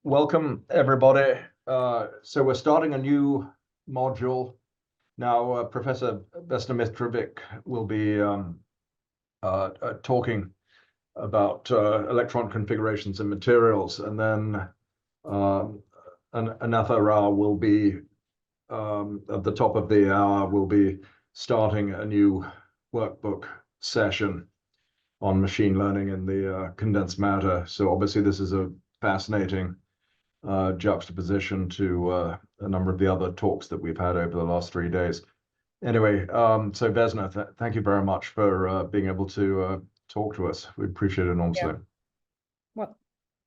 Welcome, everybody. So we're starting a new module. Now, Professor Vesna Mitrovic will be talking about electron configurations and materials, and then Anatha Rao will be, at the top of the hour, will be starting a new workbook session on machine learning in the condensed matter. So obviously this is a fascinating juxtaposition to a number of the other talks that we've had over the last 3 days. Anyway, so Vesna, thank you very much for being able to talk to us. We appreciate it enormously. Yeah. Well,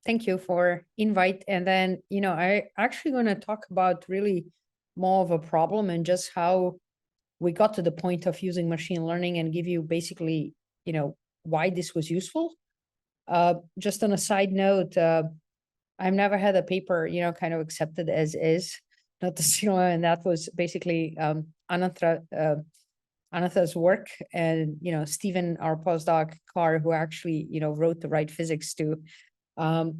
thank you for invite. And then, I actually going to talk about really more of a problem and just how we got to the point of using machine learning and give you basically, why this was useful. Just on a side note, I've never had a paper, kind of accepted as is, not the single, and that was basically Anatha's work, and Stephen, our postdoc, Carr, who actually wrote the right physics too.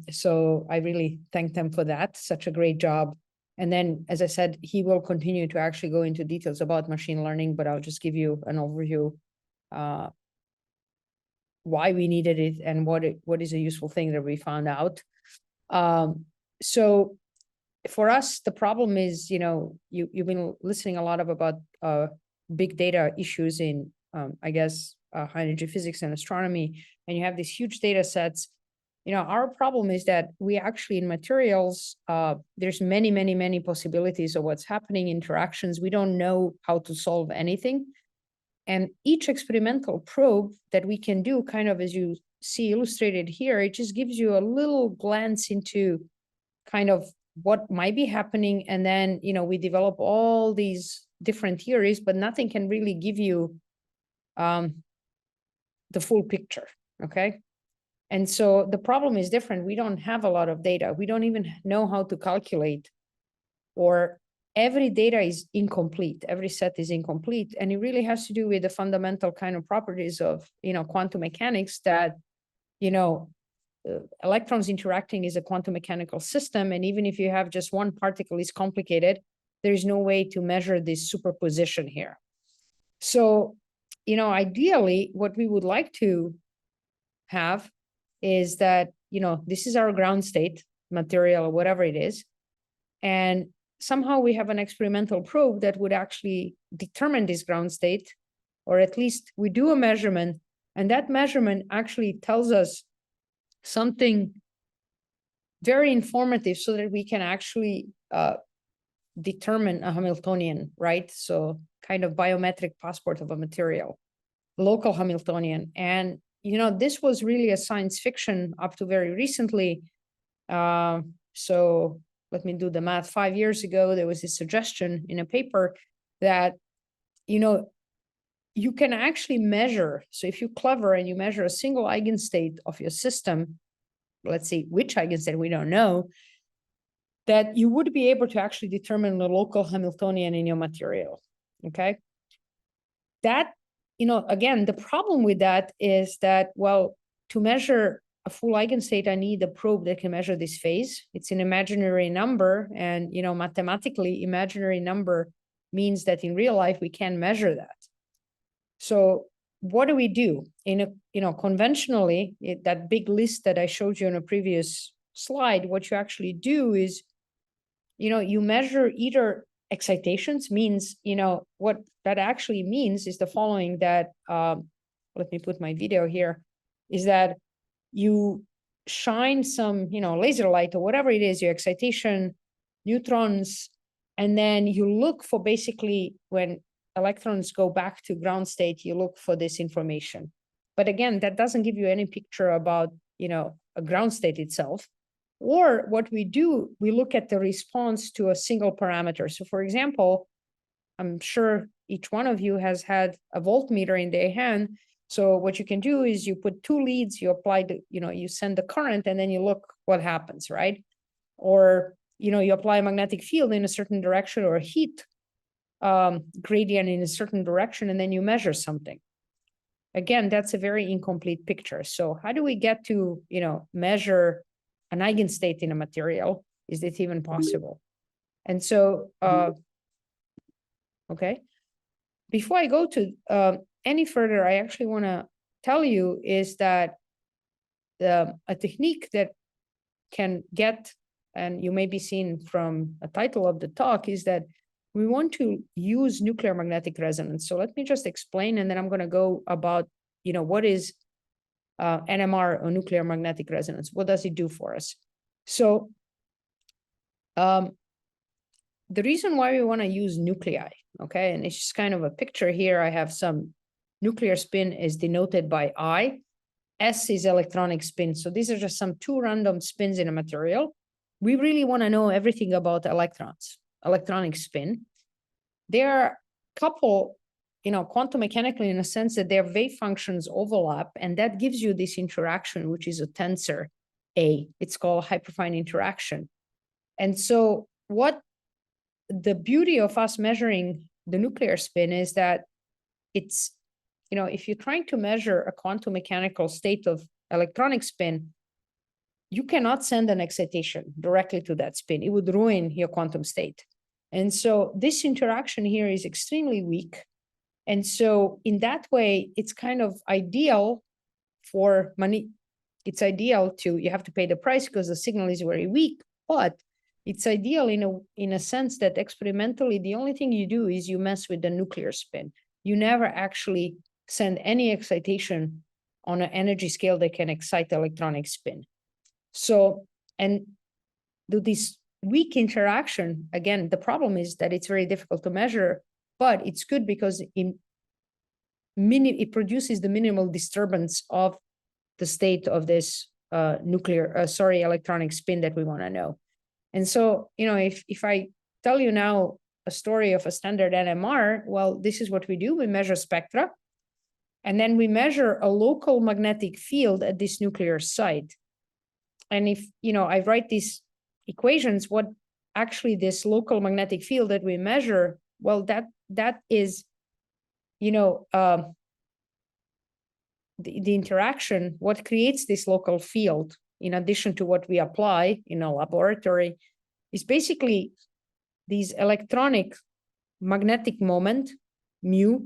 So I really thank them for that. Such a great job. And then, as I said, he will continue to actually go into details about machine learning, but I'll just give you an overview why we needed it and what is a useful thing that we found out. So for us, the problem is, you've been listening a lot about big data issues in, I guess, high energy physics and astronomy, and you have these huge data sets. Our problem is that we actually in materials, there's many possibilities of what's happening, interactions. We don't know how to solve anything. And each experimental probe that we can do, kind of as you see illustrated here, it just gives you a little glance into kind of what might be happening. And then, we develop all these different theories, but nothing can really give you the full picture, okay? And so the problem is different. We don't have a lot of data. We don't even know how to calculate, or every data is incomplete. Every set is incomplete. And it really has to do with the fundamental kind of properties of, quantum mechanics that, electrons interacting is a quantum mechanical system. And even if you have just one particle, is complicated. There's no way to measure this superposition here. So, ideally, what we would like to have is that, this is our ground state, material, or whatever it is. And somehow we have an experimental probe that would actually determine this ground state, or at least we do a measurement, and that measurement actually tells us something very informative so that we can actually determine a Hamiltonian, right? So kind of biometric passport of a material, local Hamiltonian. And, this was really a science fiction up to very recently. So let me do the math. 5 years ago, there was a suggestion in a paper that, you can actually measure. So if you're clever and you measure a single eigenstate of your system, let's see which eigenstate, we don't know, that you would be able to actually determine the local Hamiltonian in your material, okay? That, again, the problem with that is that, well, to measure a full eigenstate, I need a probe that can measure this phase. It's an imaginary number, and, mathematically, imaginary number means that in real life, we can measure that. So what do we do? Conventionally, that big list that I showed you on a previous slide, what you actually do is, you measure either excitations, means, what that actually means is the following, that, let me put my video here, is that you shine some, laser light or whatever it is, your excitation, neutrons, and then you look for basically when electrons go back to ground state, you look for this information. But again, that doesn't give you any picture about, a ground state itself. Or what we do, we look at the response to a single parameter. So for example, I'm sure each one of you has had a voltmeter in their hand. So what you can do is you put two leads, you apply the, you send the current, and then you look what happens, right? Or, you apply a magnetic field in a certain direction, or a heat gradient in a certain direction, and then you measure something. Again, that's a very incomplete picture. So how do we get to, measure an eigenstate in a material. Is it even possible? And so, okay. Before I go to any further, I actually want to tell you is that a technique that can get, and you may be seen from a title of the talk, is that we want to use nuclear magnetic resonance. So let me just explain, and then I'm going to go about, what is NMR or nuclear magnetic resonance? What does it do for us? So the reason why we want to use nuclei, okay, and it's just kind of a picture here. I have some nuclear spin is denoted by I. S is electronic spin. So these are just some two random spins in a material. We really want to know everything about electrons, electronic spin. There are a couple, quantum mechanically, in a sense that their wave functions overlap, and that gives you this interaction, which is a tensor A. It's called hyperfine interaction. And so what the beauty of us measuring the nuclear spin is that it's, if you're trying to measure a quantum mechanical state of electronic spin, you cannot send an excitation directly to that spin. It would ruin your quantum state. And so this interaction here is extremely weak. And so in that way, it's kind of ideal for money. It's ideal you have to pay the price because the signal is very weak, but it's ideal in a sense that experimentally, the only thing you do is you mess with the nuclear spin. You never actually send any excitation on an energy scale that can excite electronic spin. So, and do this weak interaction, again, the problem is that it's very difficult to measure, but it's good because it produces the minimal disturbance of the state of this electronic spin that we want to know. And so, if I tell you now a story of a standard NMR, well, this is what we do. We measure spectra, and then we measure a local magnetic field at this nuclear site. And if, I write these equations, what actually this local magnetic field that we measure, well, that is, the interaction, what creates this local field, in addition to what we apply in a laboratory, is basically these electronic magnetic moment, mu,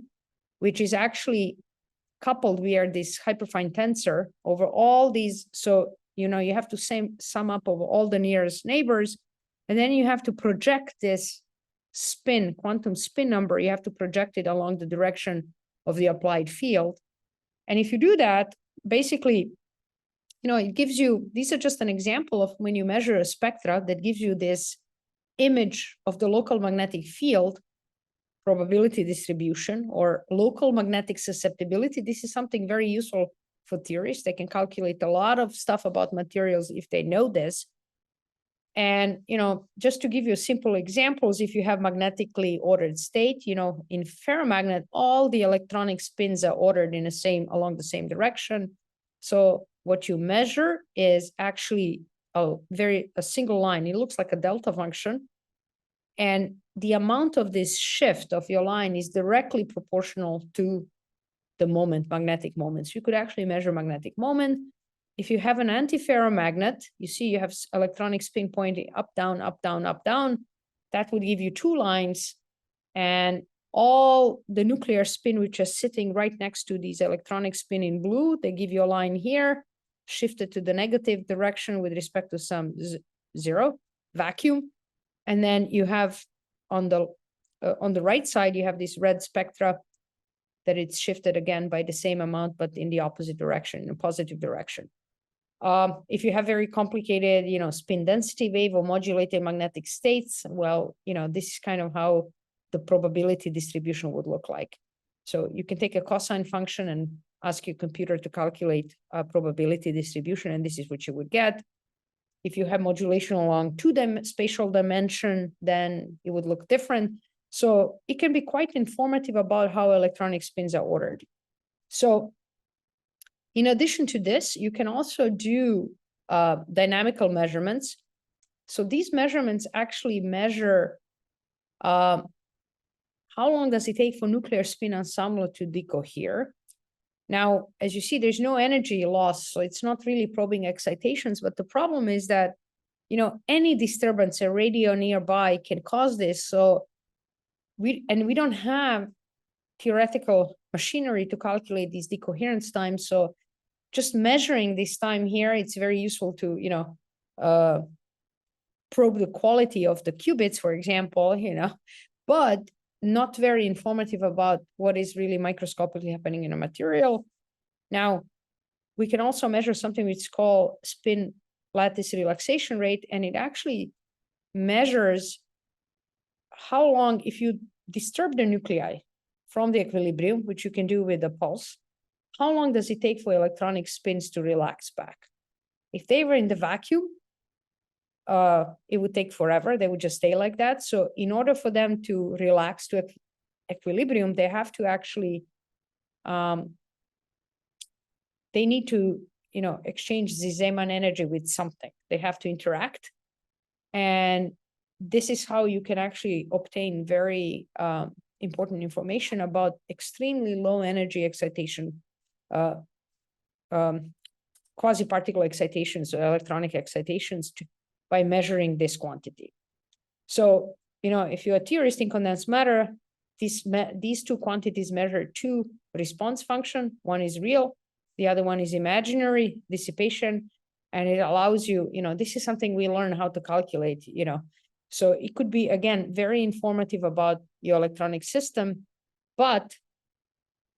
which is actually coupled via this hyperfine tensor over all these. So, you have to sum up over all the nearest neighbors, and then you have to project this spin, quantum spin number, you have to project it along the direction of the applied field. And if you do that, basically, it gives you, these are just an example of when you measure a spectra that gives you this image of the local magnetic field probability distribution or local magnetic susceptibility. This is something very useful for theorists. They can calculate a lot of stuff about materials if they know this. And, just to give you simple examples, if you have magnetically ordered state, in ferromagnet, all the electronic spins are ordered along the same direction. So what you measure is actually a single line. It looks like a delta function. And the amount of this shift of your line is directly proportional to the moment, magnetic moments. You could actually measure magnetic moment. If you have an antiferromagnet, you see you have electronic spin pointing up, down, up, down, up, down. That would give you two lines. And all the nuclear spin, which is sitting right next to these electronic spin in blue, they give you a line here, shifted to the negative direction with respect to some zero vacuum. And then you have on the right side, you have this red spectra that it's shifted again by the same amount, but in the opposite direction, in a positive direction. If you have very complicated, spin density wave or modulated magnetic states, well, this is kind of how the probability distribution would look like. So you can take a cosine function and ask your computer to calculate a probability distribution, and this is what you would get. If you have modulation along spatial dimension, then it would look different. So it can be quite informative about how electronic spins are ordered. So in addition to this, you can also do dynamical measurements. So these measurements actually measure how long does it take for nuclear spin ensemble to decohere. Now, as you see, there's no energy loss, so it's not really probing excitations, but the problem is that, you know, any disturbance, a radio nearby can cause this. So we don't have theoretical machinery to calculate these decoherence times. So just measuring this time here, it's very useful to, you know, probe the quality of the qubits, for example, you know, but not very informative about what is really microscopically happening in a material. Now, we can also measure something which is called spin lattice relaxation rate, and it actually measures how long, if you disturb the nuclei from the equilibrium, which you can do with a pulse, how long does it take for electronic spins to relax back? If they were in the vacuum, it would take forever. They would just stay like that. So in order for them to relax to equilibrium, they have to actually, they need to, you know, exchange the Zeeman energy with something. They have to interact. And this is how you can actually obtain very important information about extremely low energy excitation, quasi-particle excitations or electronic excitations by measuring this quantity. So, you know, if you're a theorist in condensed matter, these two quantities measure two response function. One is real, the other one is imaginary dissipation. And it allows you, you know, this is something we learn how to calculate, you know. So it could be, again, very informative about your electronic system, but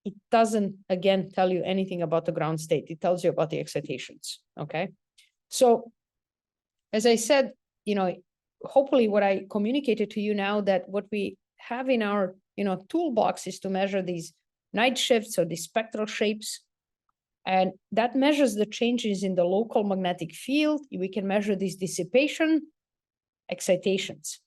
it doesn't, again, tell you anything about the ground state. It tells you about the excitations, okay? So as I said, you know, hopefully what I communicated to you now, that what we have in our, you know, toolbox is to measure these night shifts or these spectral shapes. And that measures the changes in the local magnetic field. We can measure these dissipation excitations,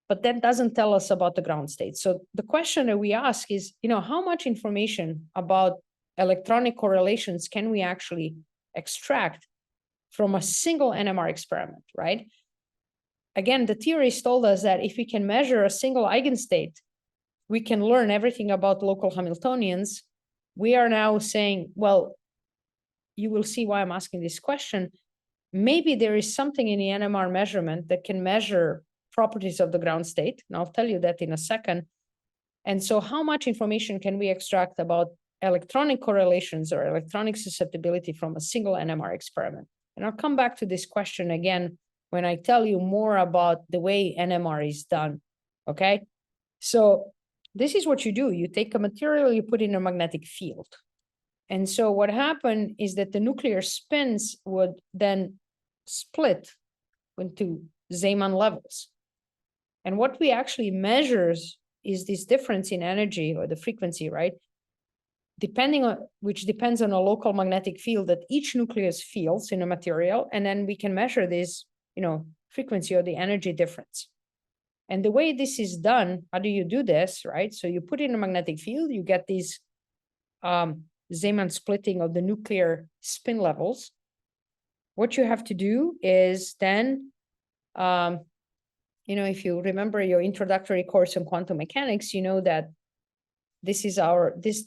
but that doesn't tell us about the ground state. So the question that we ask is, you know, how much information about electronic correlations can we actually extract from a single NMR experiment, right? Again, the theorists told us that if we can measure a single eigenstate, we can learn everything about local Hamiltonians. We are now saying, well, you will see why I'm asking this question. Maybe there is something in the NMR measurement that can measure properties of the ground state. And I'll tell you that in a second. And so how much information can we extract about electronic correlations or electronic susceptibility from a single NMR experiment? And I'll come back to this question again when I tell you more about the way NMR is done, okay? So this is what you do. You take a material, you put in a magnetic field. And so what happened is that the nuclear spins would then split into Zeeman levels. And what we actually measures is this difference in energy or the frequency, right? Which depends on a local magnetic field that each nucleus feels in a material. And then we can measure this, you know, frequency or the energy difference. And the way this is done, how do you do this, right? So you put in a magnetic field, you get these Zeeman splitting of the nuclear spin levels. What you have to do is then, you know, if you remember your introductory course on quantum mechanics, you know that this is this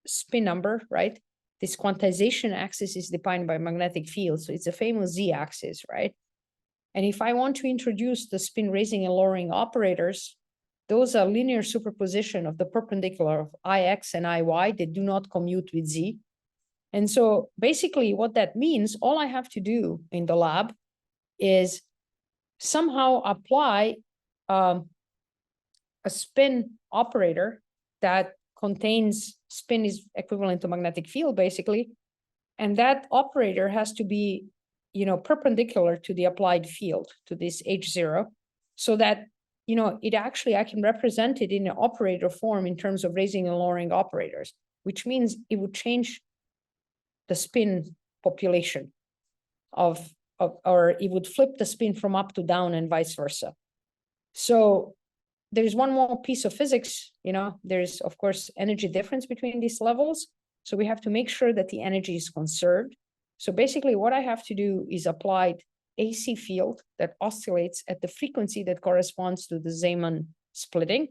spin number, right? This quantization axis is defined by magnetic field. So it's a famous Z-axis, right? And if I want to introduce the spin raising and lowering operators, those are linear superposition of the perpendicular of Ix and Iy. They do not commute with Z. And so basically what that means, all I have to do in the lab is somehow apply a spin operator that contains spin is equivalent to magnetic field, basically. And that operator has to be, you know, perpendicular to the applied field, to this H0, so that, you know, it actually, I can represent it in an operator form in terms of raising and lowering operators, which means it would change the spin population or it would flip the spin from up to down and vice versa. So there's one more piece of physics, you know, there's of course energy difference between these levels. So we have to make sure that the energy is conserved. So basically what I have to do is apply AC field that oscillates at the frequency that corresponds to the Zeeman splitting.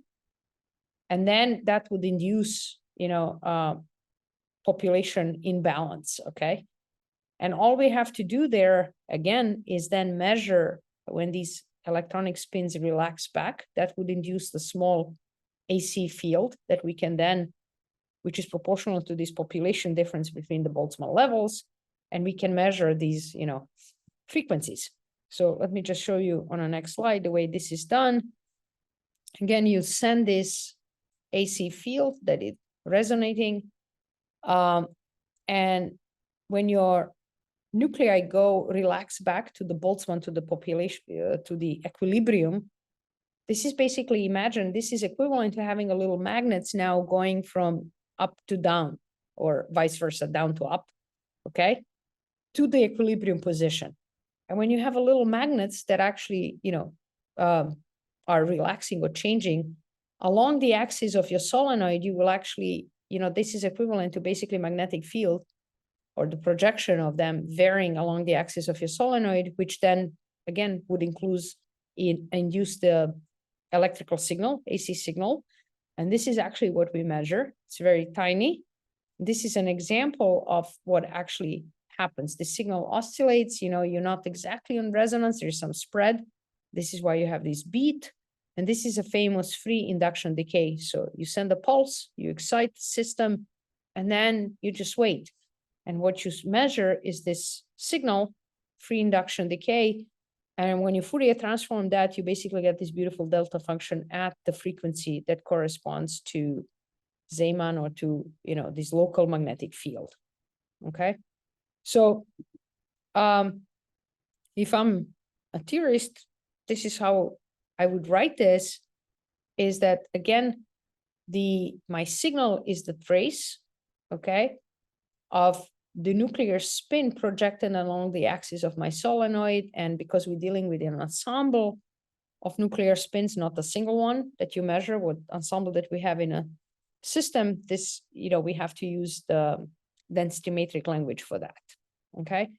And then that would induce, you know, population in balance, okay? And all we have to do there, again, is then measure when these electronic spins relax back. That would induce the small AC field that we can then, which is proportional to this population difference between the Boltzmann levels, and we can measure these, frequencies. So let me just show you on the next slide the way this is done. Again, you send this AC field that is resonating, and when your nuclei go relax back to the Boltzmann, to the population, to the equilibrium, this is basically, imagine this is equivalent to having a little magnets now going from up to down, or vice versa, down to up, okay, to the equilibrium position. And when you have a little magnets that actually, are relaxing or changing along the axis of your solenoid, you will actually, this is equivalent to basically magnetic field, or the projection of them varying along the axis of your solenoid, which then again would induce the electrical signal, AC signal. And this is actually what we measure. It's very tiny. This is an example of what actually happens. The signal oscillates, you're not exactly on resonance, there's some spread. This is why you have this beat. And this is a famous free induction decay. So you send a pulse, you excite the system, and then you just wait. And what you measure is this signal, free induction decay. And when you Fourier transform that, you basically get this beautiful delta function at the frequency that corresponds to Zeeman, or to, this local magnetic field. Okay. So if I'm a theorist, this is how I would write this, is that again, my signal is the trace, okay, of the nuclear spin projected along the axis of my solenoid. And because we're dealing with an ensemble of nuclear spins, not a single one that you measure, what ensemble that we have in a system, this, we have to use the density matrix language for that, okay?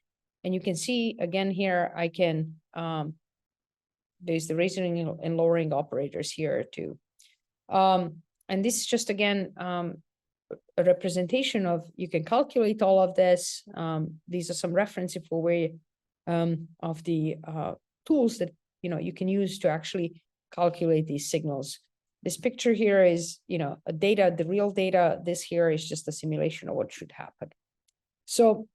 And you can see again here, I can, there's the raising and lowering operators here too. And this is just, again, a representation of, you can calculate all of this. These are some references for way of the tools that, you can use to actually calculate these signals. This picture here is, the real data. This here is just a simulation of what should happen. So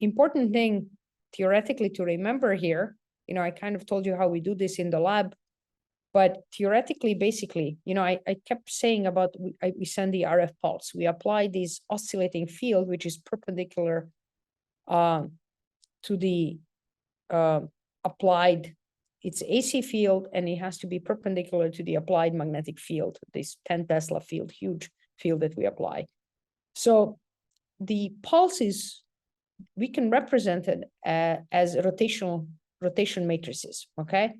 important thing theoretically to remember here, I kind of told you how we do this in the lab, but theoretically, basically, I kept saying about, we send the RF pulse. We apply this oscillating field, which is perpendicular to the applied, it's AC field, and it has to be perpendicular to the applied magnetic field, this 10 Tesla field, huge field that we apply. So the pulses, we can represent it as rotation matrices, okay?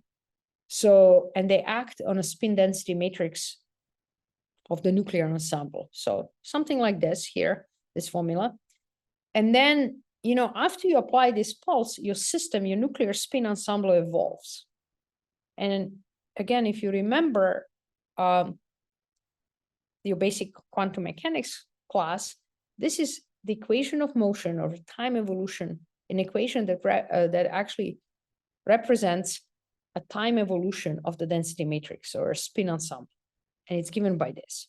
So, and they act on a spin density matrix of the nuclear ensemble. So something like this here, this formula. And then, after you apply this pulse, your system, your nuclear spin ensemble evolves. And again, if you remember your basic quantum mechanics class, this is the equation of motion or time evolution, an equation that that actually represents a time evolution of the density matrix or spin ensemble, and it's given by this.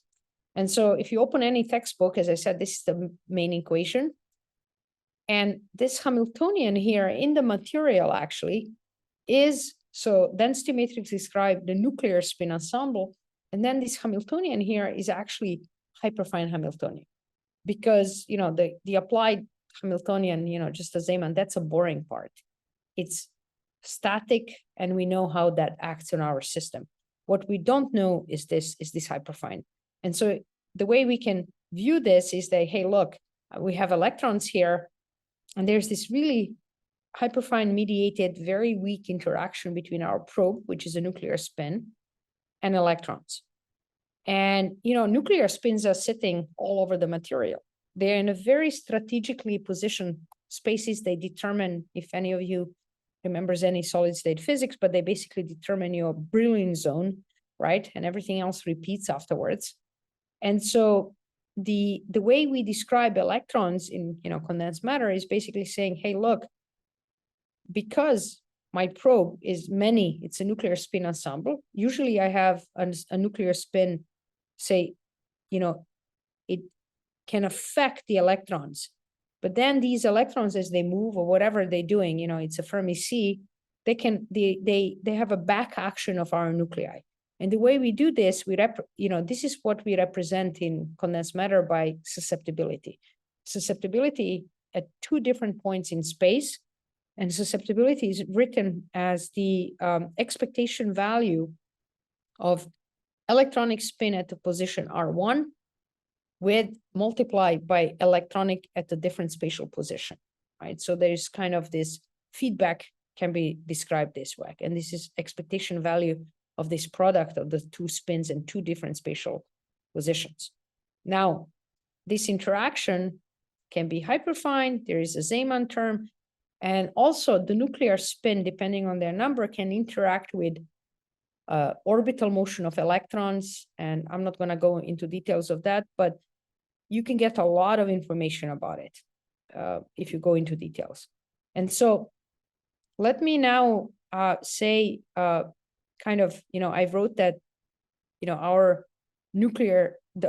And so if you open any textbook, as I said, this is the main equation. And this Hamiltonian here in the material actually is, so density matrix describe the nuclear spin ensemble, and then this Hamiltonian here is actually hyperfine Hamiltonian. Because, the applied Hamiltonian, just the Zeeman, that's a boring part. It's static, and we know how that acts on our system. What we don't know is this hyperfine. And so the way we can view this is that, hey, look, we have electrons here, and there's this really hyperfine mediated, very weak interaction between our probe, which is a nuclear spin, and electrons. And, nuclear spins are sitting all over the material. They're in a very strategically positioned spaces. They determine, if any of you remembers any solid state physics, but they basically determine your Brillouin zone, right? And everything else repeats afterwards. And so the way we describe electrons in, condensed matter is basically saying, hey, look, because my probe is it's a nuclear spin ensemble. Usually I have a nuclear spin, say, it can affect the electrons. But then these electrons, as they move or whatever they're doing, it's a Fermi sea, they have a back action of our nuclei. And the way we do this, this is what we represent in condensed matter by susceptibility. Susceptibility at two different points in space. And susceptibility is written as the expectation value of electronic spin at the position R1 with multiplied by electronic at a different spatial position, right? So there's kind of this feedback can be described this way. And this is expectation value of this product of the two spins in two different spatial positions. Now, this interaction can be hyperfine. There is a Zeeman term. And also the nuclear spin, depending on their number, can interact with orbital motion of electrons. And I'm not going to go into details of that, but you can get a lot of information about it if you go into details. And so let me now say kind of, I wrote that, our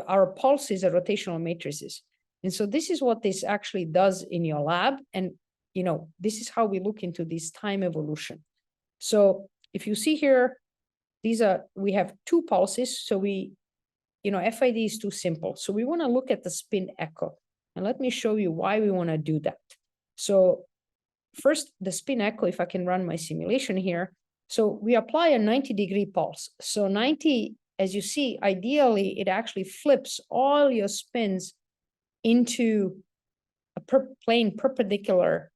our pulses are rotational matrices. And so this is what this actually does in your lab. And, this is how we look into this time evolution. So if you see here, we have two pulses. So FID is too simple. So we want to look at the spin echo. And let me show you why we want to do that. So first, the spin echo, if I can run my simulation here. So we apply a 90-degree pulse. So 90, as you see, ideally, it actually flips all your spins into a plane perpendicular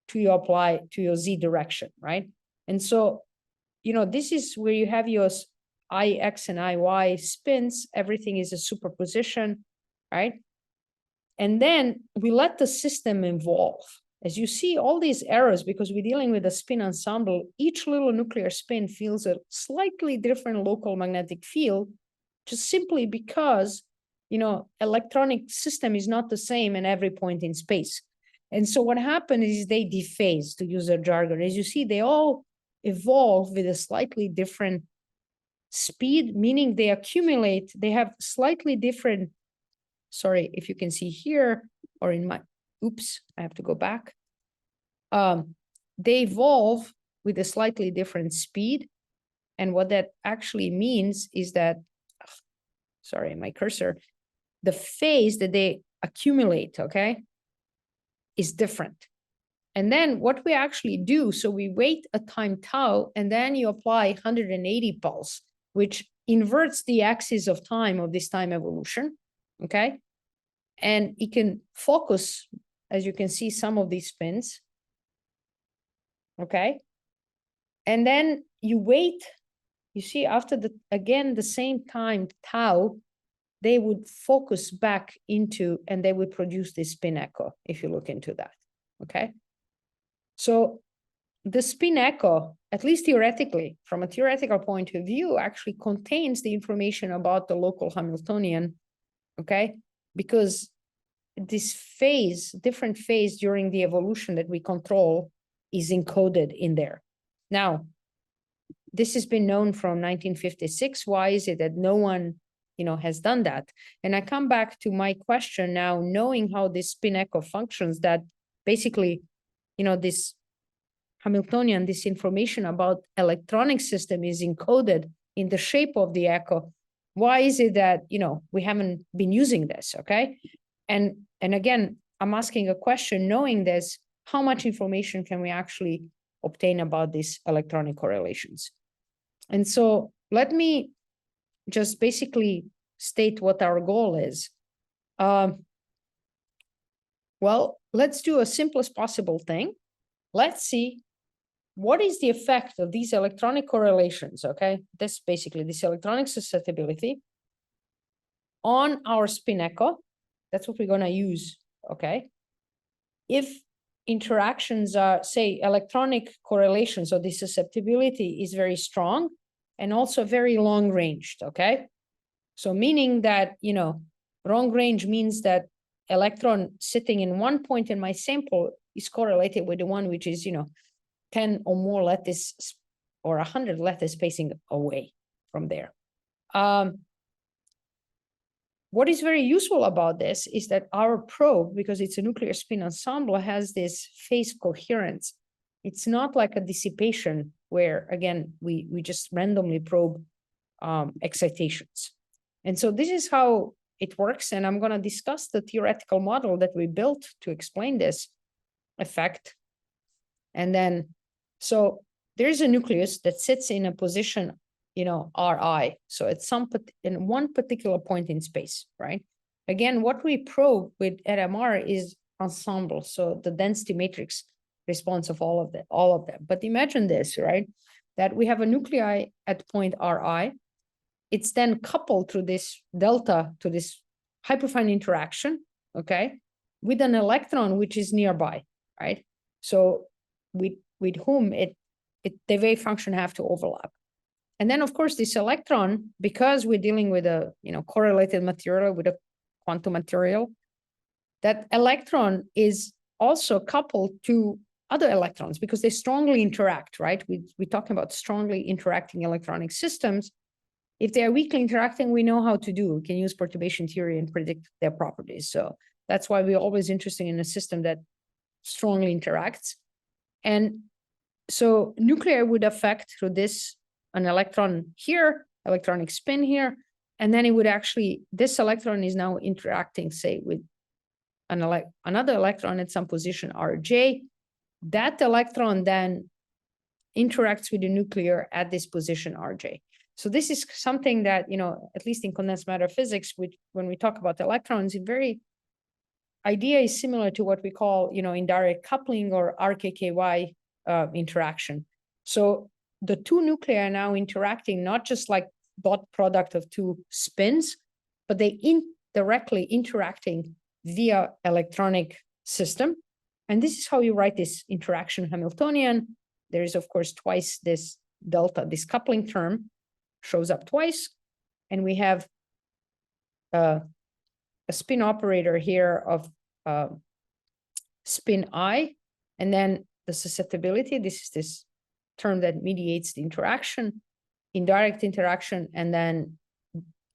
to your Z direction, right? And so, this is where you have your IX and IY spins. Everything is a superposition, right? And then we let the system evolve. As you see all these errors, because we're dealing with a spin ensemble, each little nuclear spin feels a slightly different local magnetic field, just simply because, electronic system is not the same in every point in space. And so what happened is they dephase, to use their jargon. As you see, they all evolve with a slightly different speed, meaning they accumulate, they have slightly different, sorry, if you can see here, or in my, oops, I have to go back. They evolve with a slightly different speed. And what that actually means is that, sorry, my cursor, the phase that they accumulate, okay, is different. And then what we actually do, so we wait a time tau, and then you apply 180 pulse, which inverts the axis of time of this time evolution, okay? And it can focus, as you can see, some of these spins, okay? And then you wait, you see, after the same time tau, they would focus back into, and they would produce this spin echo, if you look into that, okay? So the spin echo, at least theoretically, from a theoretical point of view, actually contains the information about the local Hamiltonian, okay? Because this phase, different phase during the evolution that we control is encoded in there. Now, this has been known from 1956. Why is it that no one, has done that? And I come back to my question now, knowing how this spin echo functions, that basically, this Hamiltonian, this information about electronic system is encoded in the shape of the echo. Why is it that, we haven't been using this, okay? And again, I'm asking a question, knowing this, how much information can we actually obtain about these electronic correlations? And so let me just basically state what our goal is. Well, let's do a simplest possible thing. Let's see what is the effect of these electronic correlations, okay? This basically, this electronic susceptibility on our spin echo. That's what we're gonna use, okay? If interactions are, say, electronic correlations, so the susceptibility is very strong and also very long ranged, okay? So meaning that, Wrong range means that electron sitting in one point in my sample is correlated with the one which is, 10 or more lattice or 100 lattice spacing away from there. What is very useful about this is that our probe, because it's a nuclear spin ensemble, has this phase coherence. It's not like a dissipation where, again, we just randomly probe excitations. And so this is how it works. And I'm going to discuss the theoretical model that we built to explain this effect. And then, so there's a nucleus that sits in a position, Ri. So at in one particular point in space, right? Again, what we probe with NMR is ensemble. So the density matrix response of all of them. But imagine this, right? That we have a nuclei at point Ri. It's then coupled through this delta to this hyperfine interaction, okay, with an electron which is nearby, right? So with whom the wave function have to overlap. And then, of course, this electron, because we're dealing with a correlated material with a quantum material, that electron is also coupled to other electrons because they strongly interact, right? We're talking about strongly interacting electronic systems. If they are weakly interacting, we know how to do. We can use perturbation theory and predict their properties. So that's why we're always interested in a system that strongly interacts. And so nuclei would affect through this an electron here, electronic spin here, and then it would actually, this electron is now interacting, say, with another electron at some position Rj. That electron then interacts with the nuclear at this position Rj. So this is something that, at least in condensed matter physics, when we talk about electrons, idea is similar to what we call, indirect coupling or RKKY interaction. So the two nuclei are now interacting, not just like dot product of two spins, but they indirectly interacting via electronic system. And this is how you write this interaction Hamiltonian. There is, of course, twice this delta, this coupling term shows up twice. And we have a spin operator here of spin I, and then the susceptibility. This is this term that mediates the interaction, indirect interaction, and then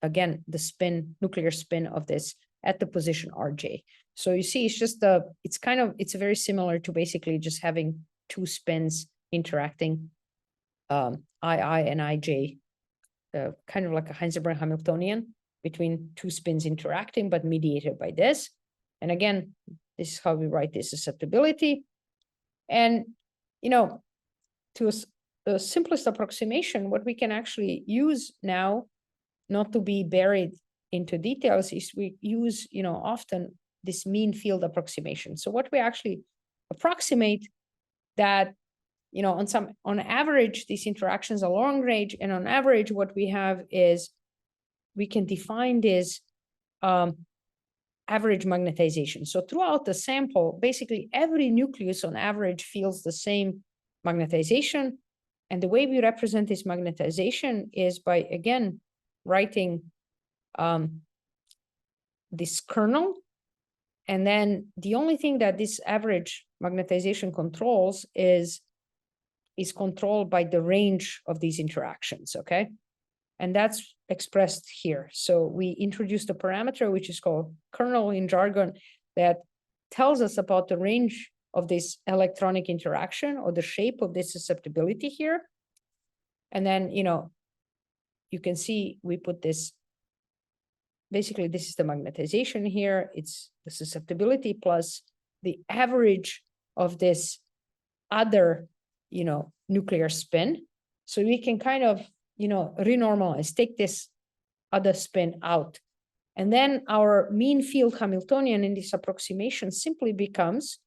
again, the nuclear spin of this at the position Rj. So you see, it's very similar to basically just having two spins interacting, II and Ij, kind of like a Heisenberg Hamiltonian between two spins interacting, but mediated by this. And again, this is how we write this susceptibility. And, to the simplest approximation, what we can actually use now, not to be buried into details, is we use, often this mean field approximation. So what we actually approximate that, on average, these interactions are long range, and on average, what we have is we can define this average magnetization. So throughout the sample, basically every nucleus on average feels the same magnetization. And the way we represent this magnetization is by, again, writing this kernel. And then the only thing that this average magnetization controls is controlled by the range of these interactions, okay? And that's expressed here. So we introduced a parameter, which is called kernel in jargon, that tells us about the range of this electronic interaction or the shape of this susceptibility here. And then, you can see we put this, basically this is the magnetization here. It's the susceptibility plus the average of this other, nuclear spin. So we can kind of, renormalize, take this other spin out. And then our mean field Hamiltonian in this approximation simply becomes,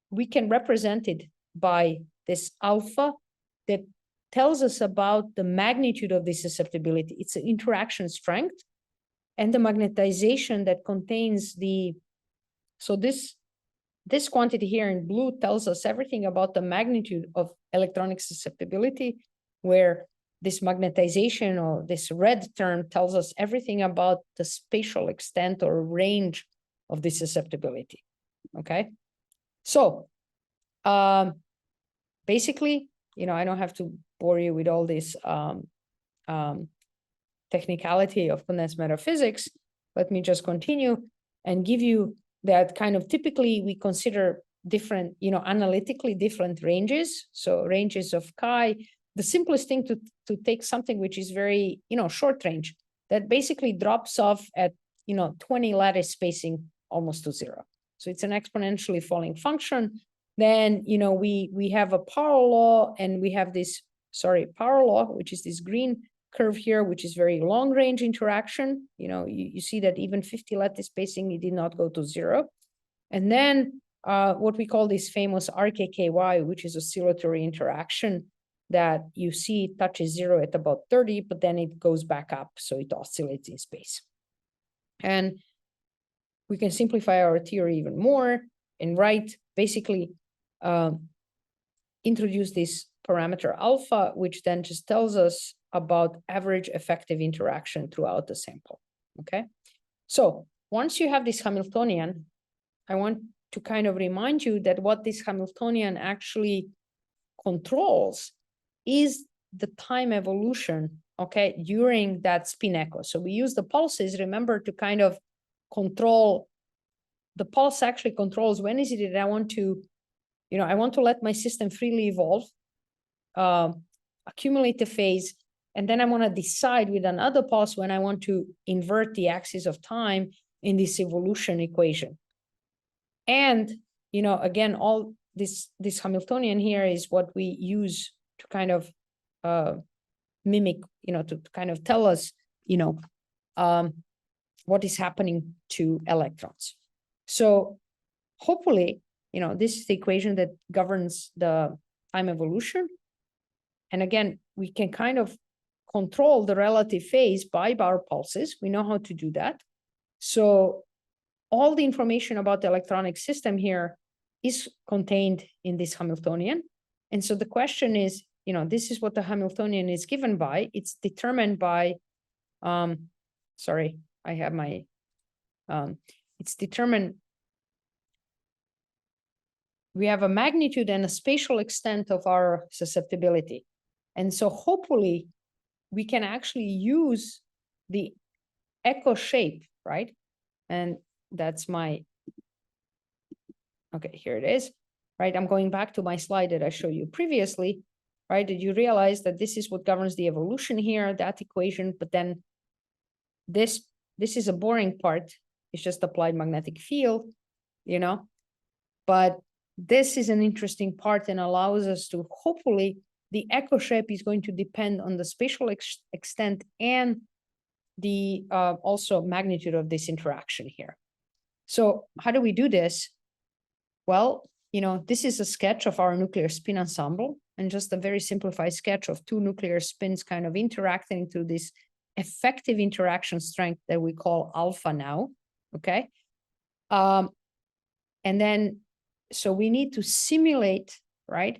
we can represent it by this alpha that tells us about the magnitude of the susceptibility. It's an interaction strength and the magnetization that contains so this quantity here in blue tells us everything about the magnitude of electronic susceptibility, where this magnetization or this red term tells us everything about the spatial extent or range of the susceptibility, okay? So basically, I don't have to bore you with all this technicality of condensed matter physics. Let me just continue and give you that kind of typically we consider different, analytically different ranges. So ranges of chi. The simplest thing to take something which is very, short range that basically drops off at, 20 lattice spacing almost to zero. So it's an exponentially falling function. Then, we have a power law and we have this, power law, which is this green curve here, which is very long range interaction. You see that even 50 lattice spacing, it did not go to zero. And then what we call this famous RKKY, which is oscillatory interaction that you see touches zero at about 30, but then it goes back up. So it oscillates in space. And we can simplify our theory even more and write basically introduce this parameter alpha, which then just tells us about average effective interaction throughout the sample, okay? So once you have this Hamiltonian, I want to kind of remind you that what this Hamiltonian actually controls is the time evolution, okay, during that spin echo. So we use the pulses, remember, to kind of control, the pulse actually controls when is it that I want to, I want to let my system freely evolve, accumulate the phase, and then I want to decide with another pulse when I want to invert the axis of time in this evolution equation. And, again, all this Hamiltonian here is what we use to kind of mimic, to kind of tell us, what is happening to electrons. So hopefully, this is the equation that governs the time evolution. And again, we can kind of control the relative phase by bar pulses. We know how to do that. So all the information about the electronic system here is contained in this Hamiltonian. And so the question is, this is what the Hamiltonian is given by. It's determined by, sorry, I have my, it's determined, we have a magnitude and a spatial extent of our susceptibility. And so hopefully we can actually use the echo shape, right? And that's my, okay, here it is, right? I'm going back to my slide that I showed you previously, right? Did you realize that this is what governs the evolution here, that equation, but then this is a boring part. It's just applied magnetic field, but this is an interesting part and allows us to hopefully the echo shape is going to depend on the spatial extent and the also magnitude of this interaction here. So how do we do this? Well, this is a sketch of our nuclear spin ensemble and just a very simplified sketch of two nuclear spins kind of interacting through this effective interaction strength that we call alpha now, okay? And then, so we need to simulate, right?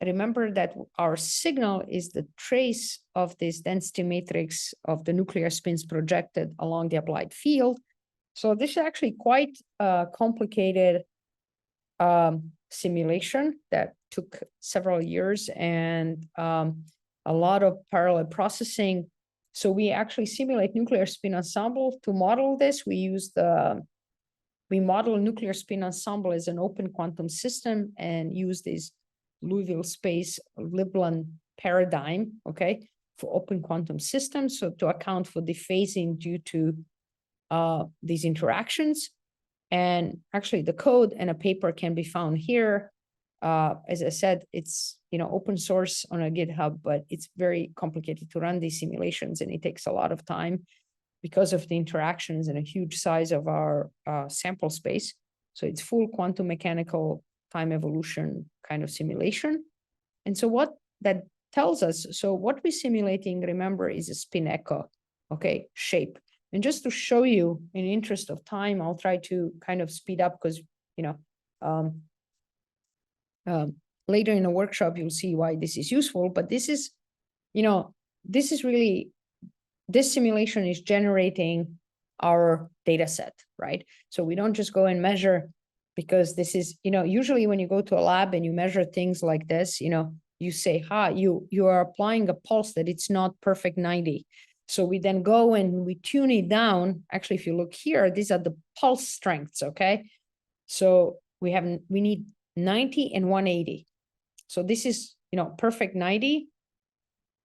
Remember that our signal is the trace of this density matrix of the nuclear spins projected along the applied field. So this is actually quite a complicated simulation that took several years and a lot of parallel processing. So we actually simulate nuclear spin ensemble. To model this, we model nuclear spin ensemble as an open quantum system and use this Liouville space Vliblin paradigm, okay, for open quantum systems. So to account for the phasing due to these interactions. And actually the code and a paper can be found here. As I said, it's open source on a GitHub, but it's very complicated to run these simulations and it takes a lot of time because of the interactions and a huge size of our sample space. So it's full quantum mechanical time evolution kind of simulation. And so what that tells us, so what we're simulating, remember, is a spin echo, okay, shape. And just to show you, in the interest of time, I'll try to kind of speed up because, later in the workshop, you'll see why this is useful. But this is you know, this is really, this simulation is generating our data set, right? So we don't just go and measure, because this is, you know, usually when you go to a lab and you measure things like this, you know, you say, you are applying a pulse that it's not perfect 90. So we then go and we tune it down. Actually, if you look here, these are the pulse strengths, okay? So we need 90 and 180. So this is, you know, perfect 90.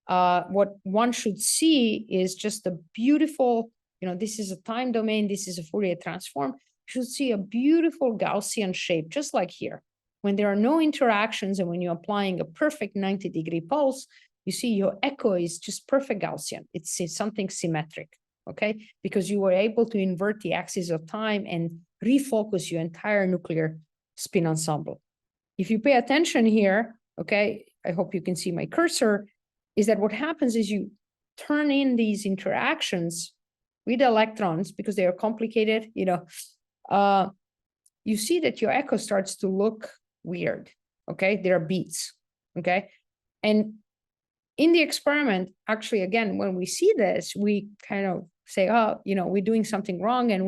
What one should see is just a beautiful, you know, this is a time domain, this is a Fourier transform. You should see a beautiful Gaussian shape, just like here. When there are no interactions and when you're applying a perfect 90-degree pulse, you see your echo is just perfect Gaussian. It's something symmetric, okay? Because you were able to invert the axis of time and refocus your entire nuclear spin ensemble. If you pay attention here, okay, I hope you can see my cursor, is that what happens is you turn in these interactions with electrons because they are complicated, you know, you see that your echo starts to look weird, okay? There are beats, okay? And in the experiment, actually, again, when we see this, we kind of say, oh, you know, we're doing something wrong, and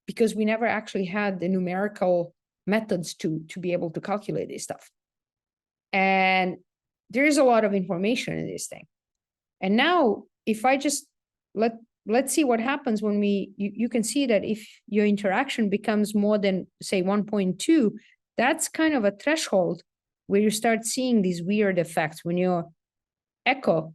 because we never actually had the numerical methods to be able to calculate this stuff. And there is a lot of information in this thing. And now, if I just let's see what happens when you can see that if your interaction becomes more than, say, 1.2, that's kind of a threshold where you start seeing these weird effects when your echo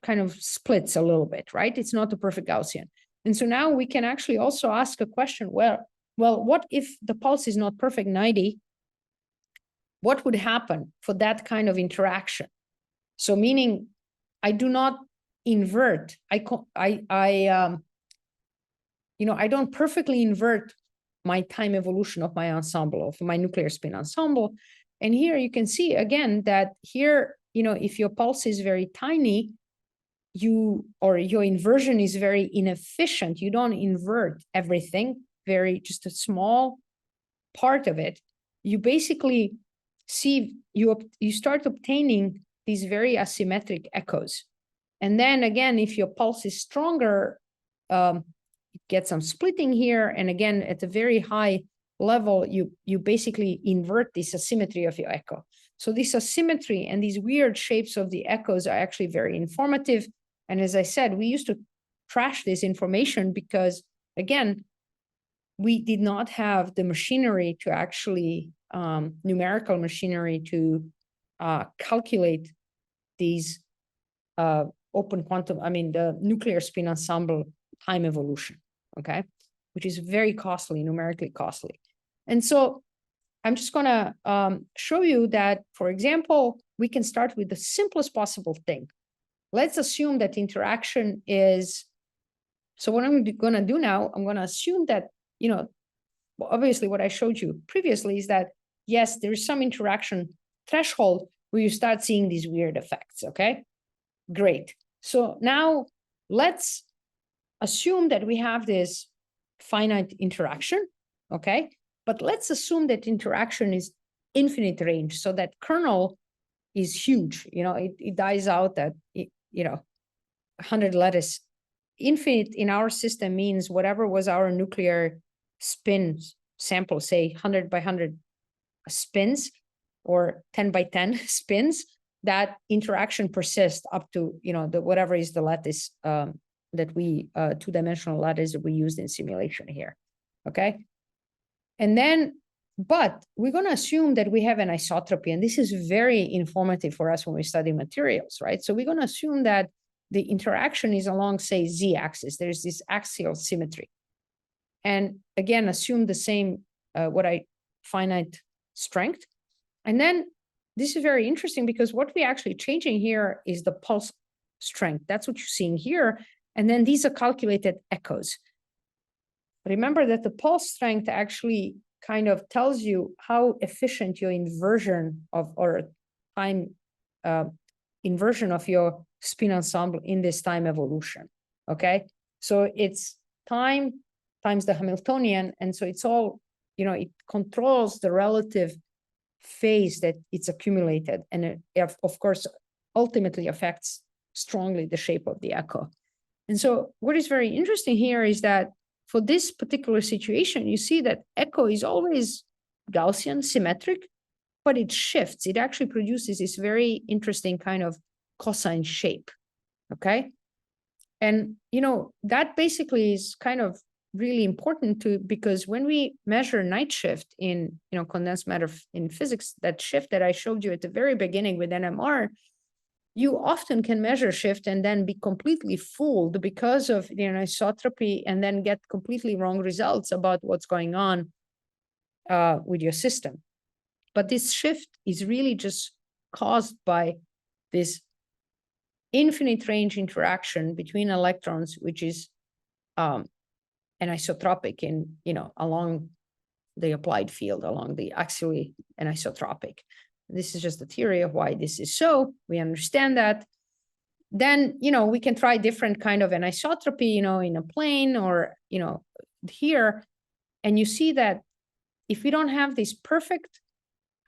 kind of splits a little bit, right? It's not a perfect Gaussian. And so now we can actually also ask a question, well, what if the pulse is not perfect 90? What would happen for that kind of interaction? So meaning I do not invert, you know, I don't perfectly invert my time evolution of my ensemble, of my nuclear spin ensemble. And here you can see again that here, you know, if your pulse is very tiny, or your inversion is very inefficient, you don't invert everything, just a small part of it, you basically see, you start obtaining these very asymmetric echoes. And then again, if your pulse is stronger, you get some splitting here. And again, at a very high level, you basically invert this asymmetry of your echo. So this asymmetry and these weird shapes of the echoes are actually very informative. And as I said, we used to trash this information because, again, we did not have the machinery to actually, numerical machinery to calculate these open quantum, the nuclear spin ensemble time evolution, okay, which is very costly, numerically costly. And so I'm just gonna show you that, for example, we can start with the simplest possible thing. Let's assume that interaction is, so what I'm gonna do now, I'm gonna assume that, you know, obviously what I showed you previously is that, yes, there is some interaction threshold where you start seeing these weird effects, okay? Great. So now let's assume that we have this finite interaction, okay? But let's assume that interaction is infinite range, so that kernel is huge. You know, it dies out at, 100 lattice. Infinite in our system means whatever was our nuclear spin sample, say 100 by 100 spins or 10 by 10 spins, that interaction persists up to, whatever is the lattice that we, two-dimensional lattice that we used in simulation here, okay? And then, but we're going to assume that we have an isotropy, and this is very informative for us when we study materials, right? So we're going to assume that the interaction is along, say, z-axis. There's this axial symmetry. And again, assume the same, finite strength. And then this is very interesting because what we're actually changing here is the pulse strength. That's what you're seeing here. And then these are calculated echoes. Remember that the pulse strength actually kind of tells you how efficient your inversion or time inversion of your spin ensemble in this time evolution, okay? So it's time times the Hamiltonian, and so it's all, it controls the relative phase that it's accumulated. And of course, ultimately affects strongly the shape of the echo. And so what is very interesting here is that for this particular situation, you see that echo is always Gaussian, symmetric, but it shifts. It actually produces this very interesting kind of cosine shape, okay? And, you know, that basically is kind of really important because when we measure night shift in, you know, condensed matter in physics, that shift that I showed you at the very beginning with NMR, you often can measure shift and then be completely fooled because of the anisotropy and then get completely wrong results about what's going on with your system. But this shift is really just caused by this infinite range interaction between electrons, which is anisotropic in, you know, along the applied field, along the axially anisotropic. This is just a theory of why this is so. We understand that. Then, you know, we can try different kind of anisotropy, you know, in a plane or, you know, here. And you see that if we don't have this perfect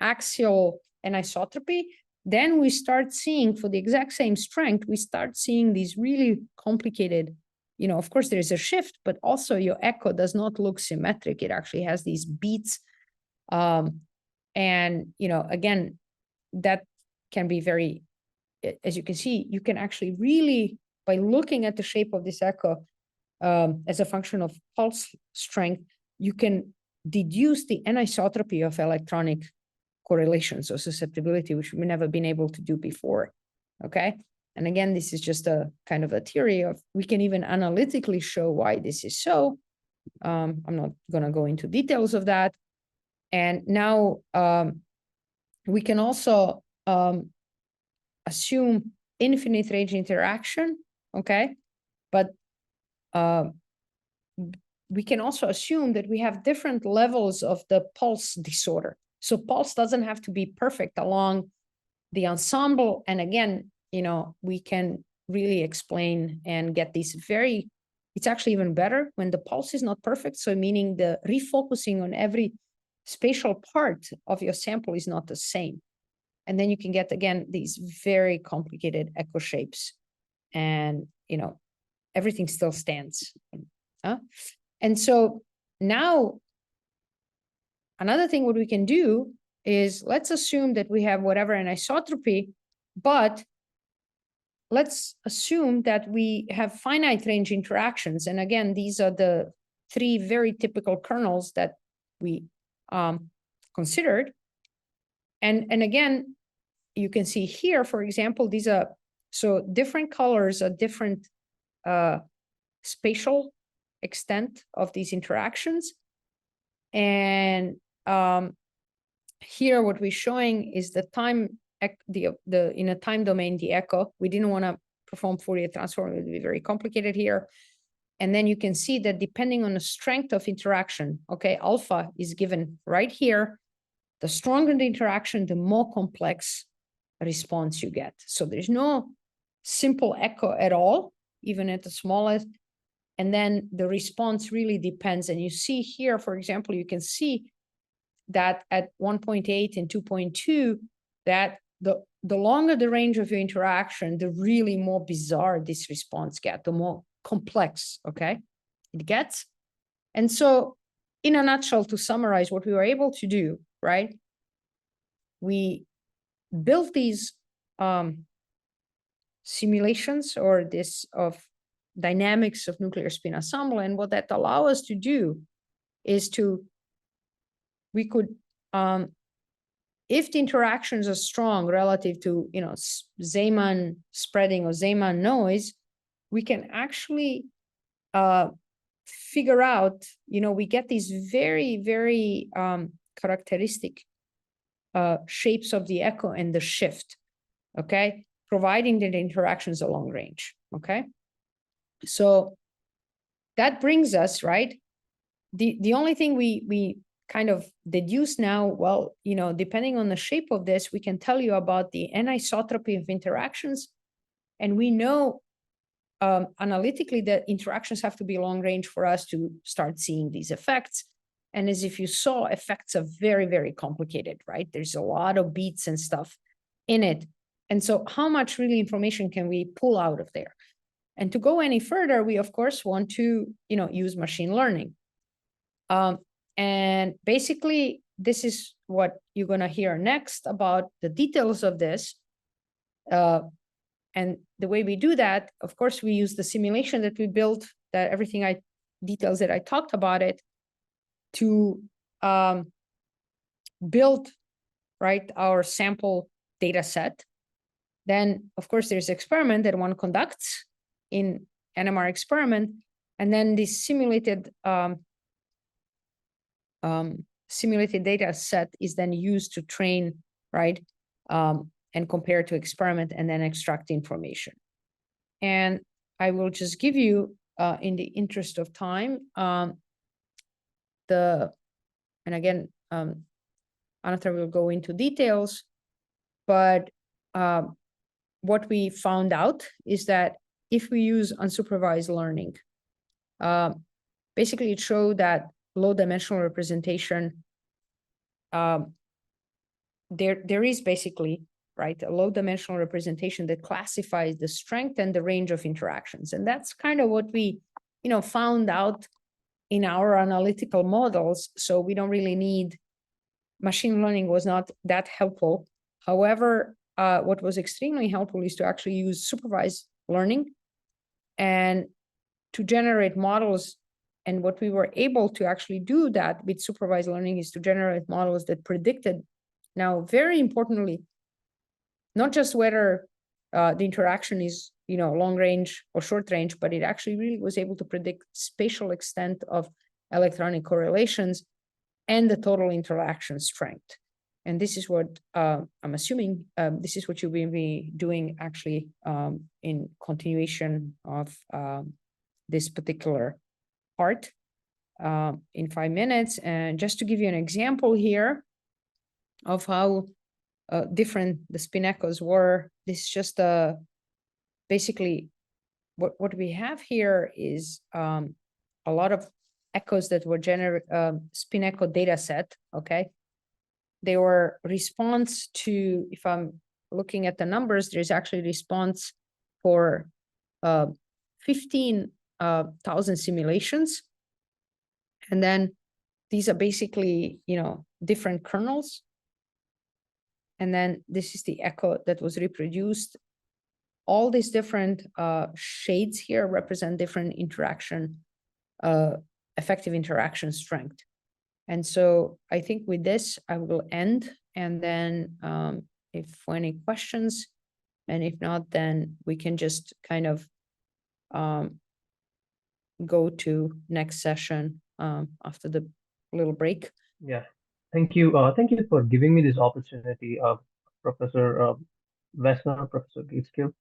axial anisotropy, then we start seeing, for the exact same strength, we start seeing these really complicated, you know, of course there is a shift, but also your echo does not look symmetric. It actually has these beats. And, you know, again, that can be very, as you can see, you can actually really, by looking at the shape of this echo as a function of pulse strength, you can deduce the anisotropy of electronic correlations or susceptibility, which we've never been able to do before, okay? And again, this is just a kind of a theory of, we can even analytically show why this is so. I'm not gonna go into details of that. And now we can also assume infinite range interaction, okay? But we can also assume that we have different levels of the pulse disorder. So pulse doesn't have to be perfect along the ensemble. And again, you know, we can really explain and get these very, it's actually even better when the pulse is not perfect. So meaning the refocusing on every spatial part of your sample is not the same. And then you can get, again, these very complicated echo shapes. And, you know, everything still stands. And so now, another thing what we can do is, let's assume that we have whatever anisotropy, but let's assume that we have finite range interactions. And again, these are the three very typical kernels that we considered. And again, you can see here, for example, these are, so different colors are different spatial extent of these interactions. And here what we're showing is the time, in a time domain, the echo. We didn't want to perform Fourier transform, it would be very complicated here. And then you can see that depending on the strength of interaction, okay, alpha is given right here. The stronger the interaction, the more complex response you get. So there's no simple echo at all, even at the smallest. And then the response really depends. And you see here, for example, you can see that at 1.8 and 2.2, that the longer the range of your interaction, the really more bizarre this response gets, the more complex, okay, it gets. And so in a nutshell, to summarize what we were able to do, right, we built these simulations or this of dynamics of nuclear spin ensemble. And what that allows us to do is we could, if the interactions are strong relative to, you know, Zeeman spreading or Zeeman noise, we can actually figure out, you know, we get these very, very characteristic shapes of the echo and the shift, okay, providing that the interactions are long range, okay? So that brings us, right? The only thing we kind of deduce now, well, you know, depending on the shape of this, we can tell you about the anisotropy of interactions. And we know analytically that interactions have to be long range for us to start seeing these effects. And as if you saw, effects are very, very complicated, right? There's a lot of beats and stuff in it. And so how much really information can we pull out of there? And to go any further, we of course want to, use machine learning. And basically, this is what you're going to hear next about the details of this. And the way we do that, of course, we use the simulation that we built, that details that I talked about it, to build, right, our sample data set. Then, of course, there's experiment that one conducts in NMR experiment, and then this simulated data set is then used to train, right, and compare to experiment, and then extract information. And I will just give you, in the interest of time, and again, Anatol will go into details, but what we found out is that if we use unsupervised learning, basically it showed that low dimensional representation, there is basically, right, a low dimensional representation that classifies the strength and the range of interactions. And that's kind of what we, found out in our analytical models. So we don't really need, machine learning was not that helpful. However, what was extremely helpful is to actually use supervised learning and to generate models. And what we were able to actually do that with supervised learning is to generate models that predicted, now very importantly, not just whether the interaction is, long range or short range, but it actually really was able to predict spatial extent of electronic correlations and the total interaction strength. And this is what I'm assuming, this is what you will be doing actually in continuation of this particular part in 5 minutes. And just to give you an example here of how different the spin echoes were, this is just basically what we have here is a lot of echoes that were spin echo data set, okay? They were response to, if I'm looking at the numbers, there's actually response for 15,000 simulations. And then these are basically, different kernels. And then this is the echo that was reproduced. All these different shades here represent different interaction, effective interaction strength. And so I think with this, I will end. And then if any questions, and if not, then we can just kind of go to next session after the little break. Yeah, thank you. Thank you for giving me this opportunity, Professor Wessner, Professor Gateskill,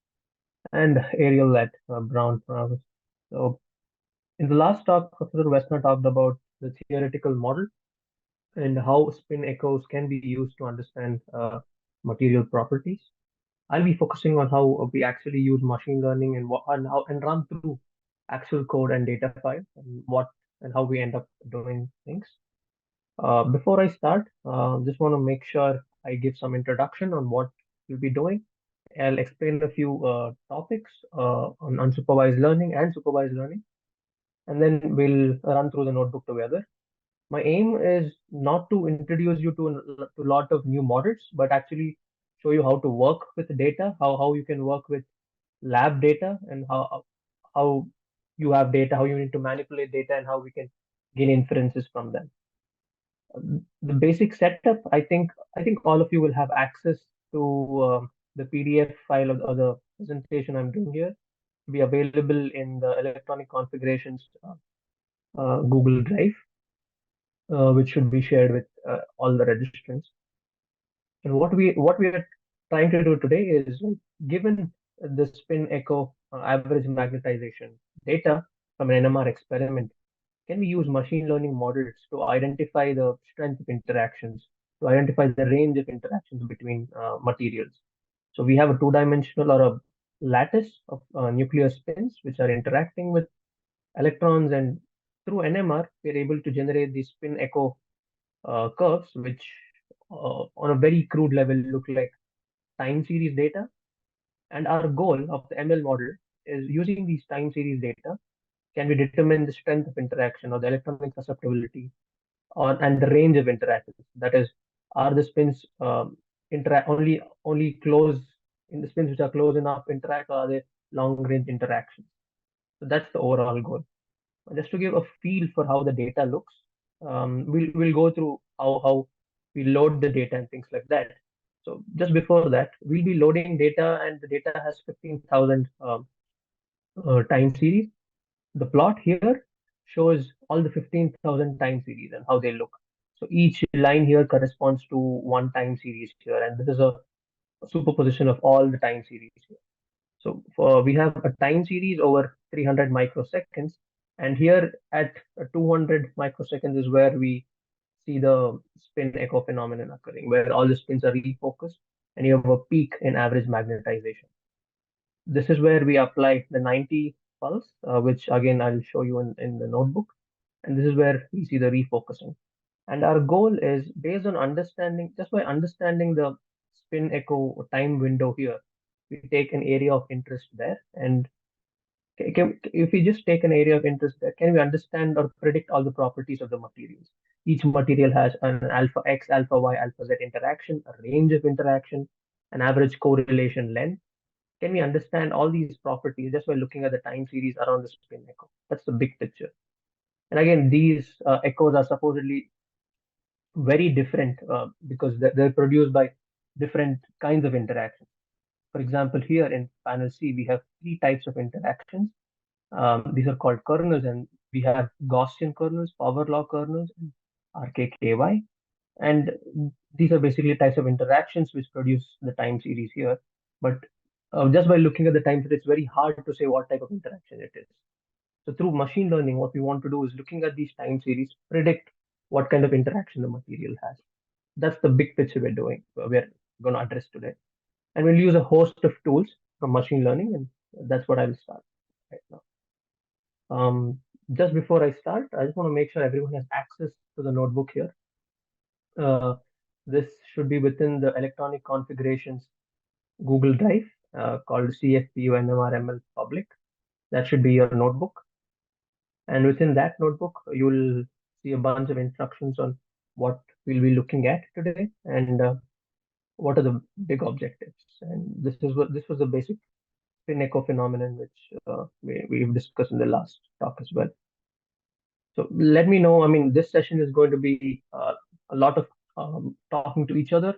and Ariel at Brown. So in the last talk, Professor Wessner talked about the theoretical model and how spin echoes can be used to understand material properties. I'll be focusing on how we actually use machine learning and run through actual code and data files and how we end up doing things. Before I start, just want to make sure I give some introduction on what we'll be doing. I'll explain a few topics on unsupervised learning and supervised learning, and then we'll run through the notebook together. My aim is not to introduce you to a lot of new models, but actually show you how to work with data, how you can work with lab data, and how you have data, how you need to manipulate data, and how we can gain inferences from them. The basic setup, I think all of you will have access to the PDF file or the presentation I'm doing here. It'll be available in the electronic configurations Google Drive, which should be shared with all the registrants. And what we are trying to do today is, given the spin echo average magnetization data from an NMR experiment, can we use machine learning models to identify the strength of interactions, to identify the range of interactions between materials? So we have a two-dimensional or a lattice of nuclear spins which are interacting with electrons, and through NMR, we're able to generate these spin echo curves, which on a very crude level look like time series data. And our goal of the ML model is using these time series data, can we determine the strength of interaction or the electronic susceptibility or and the range of interactions. That is, are the spins interact only close in the spins which are close enough interact, or are they long range interactions? So that's the overall goal. Just to give a feel for how the data looks, we'll go through how we load the data and things like that. So just before that, we'll be loading data, and the data has 15,000 time series. The plot here shows all the 15,000 time series and how they look. So each line here corresponds to one time series here, and this is a superposition of all the time series here. So we have a time series over 300 microseconds, and here at 200 microseconds is where we see the spin echo phenomenon occurring, where all the spins are refocused, and you have a peak in average magnetization. This is where we apply the 90 pulse, which again I'll show you in the notebook. And this is where we see the refocusing. And our goal is based on understanding, just by understanding the spin echo time window here, we take an area of interest there. And if we just take an area of interest there, can we understand or predict all the properties of the materials? Each material has an alpha X, alpha Y, alpha Z interaction, a range of interaction, an average correlation length. Can we understand all these properties just by looking at the time series around the spin echo? That's the big picture. And again, these echoes are supposedly very different because they're produced by different kinds of interactions. For example, here in panel C, we have three types of interactions. These are called kernels, and we have Gaussian kernels, power law kernels, and RKKY. And these are basically types of interactions which produce the time series here. But just by looking at the time series, it's very hard to say what type of interaction it is. So through machine learning, what we want to do is looking at these time series, predict what kind of interaction the material has. That's the big picture we're going to address today. And we'll use a host of tools from machine learning, and that's what I will start right now. Just before I start, I just want to make sure everyone has access to the notebook here. This should be within the electronic configurations Google Drive called CFPU NMRML public. That should be your notebook. And within that notebook, you'll see a bunch of instructions on what we'll be looking at today and what are the big objectives. And this was the basic spin echo phenomenon which we've discussed in the last talk as well. So let me know. I mean, this session is going to be a lot of talking to each other,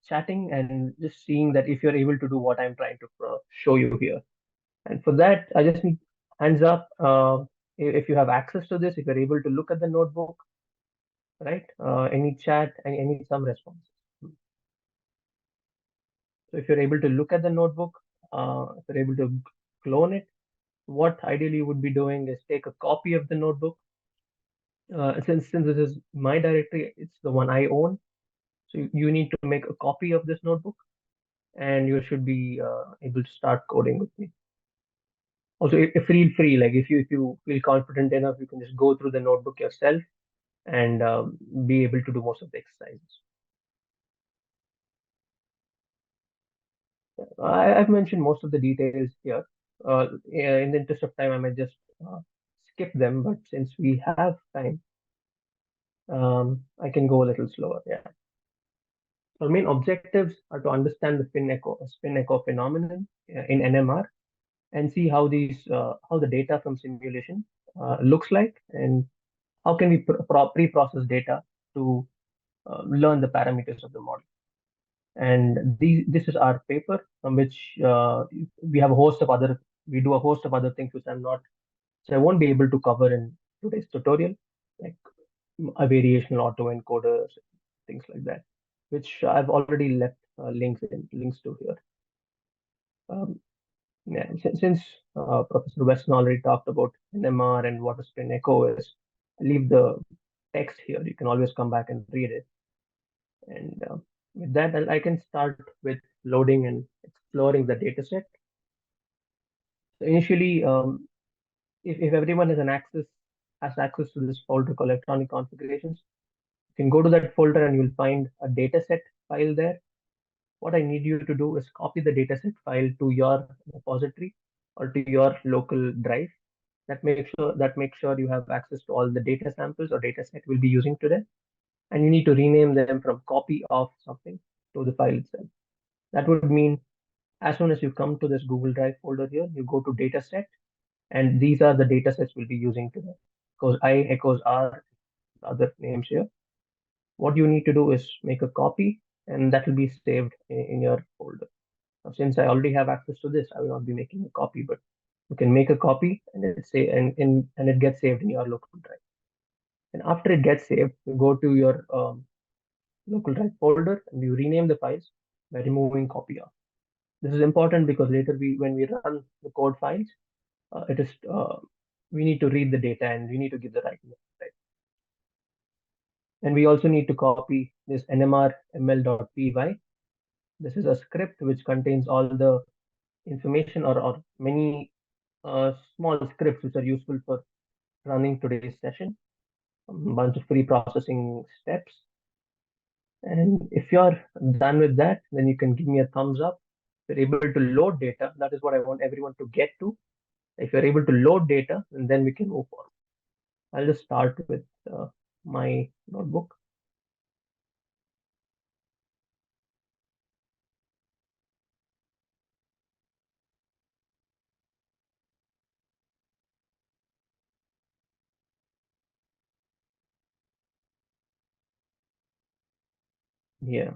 chatting, and just seeing that if you're able to do what I'm trying to show you here. And for that, I just need hands up if you have access to this, if you're able to look at the notebook, right? Any chat, some responses. So if you're able to look at the notebook, if you're able to clone it, what ideally you would be doing is take a copy of the notebook. Since this is my directory, it's the one I own. So you need to make a copy of this notebook, and you should be able to start coding with me. Also, feel free, like if you feel confident enough, you can just go through the notebook yourself and be able to do most of the exercises. I've mentioned most of the details here. In the interest of time, I might just skip them, but since we have time, I can go a little slower. Yeah. Our main objectives are to understand the spin echo phenomenon in NMR and see how the data from simulation looks like, and how can we pre-process data to learn the parameters of the model. And this is our paper from which we have a host of other we do a host of other things which I won't be able to cover in today's tutorial, like a variational autoencoders, things like that, which I've already left links to here. Yeah, since Professor Weston already talked about NMR and what a spin echo is, I leave the text here. You can always come back and read it. And with that, I can start with loading and exploring the dataset. So initially, if everyone has access to this folder called electronic configurations, you can go to that folder and you'll find a dataset file there. what I need you to do is copy the dataset file to your repository or to your local drive. That makes sure you have access to all the data samples or data set we'll be using today. And you need to rename them from copy of something to the file itself. That would mean as soon as you come to this Google Drive folder here, you go to dataset, and these are the datasets we'll be using today. Because I echoes R, other names here. What you need to do is make a copy, and that will be saved in your folder. Now, since I already have access to this, I will not be making a copy, but you can make a copy and it gets saved in your local drive. And after it gets saved, you go to your local drive folder and you rename the files by removing copy of. This is important because later when we run the code files, we need to read the data and we need to give the right name. Right? And we also need to copy this nmr ml.py. This is a script which contains all the information or many small scripts which are useful for running today's session. A bunch of pre-processing steps. And if you're done with that, then you can give me a thumbs up. If you're able to load data, that is what I want everyone to get to. If you're able to load data, and then we can move forward. I'll just start with my notebook. Yeah,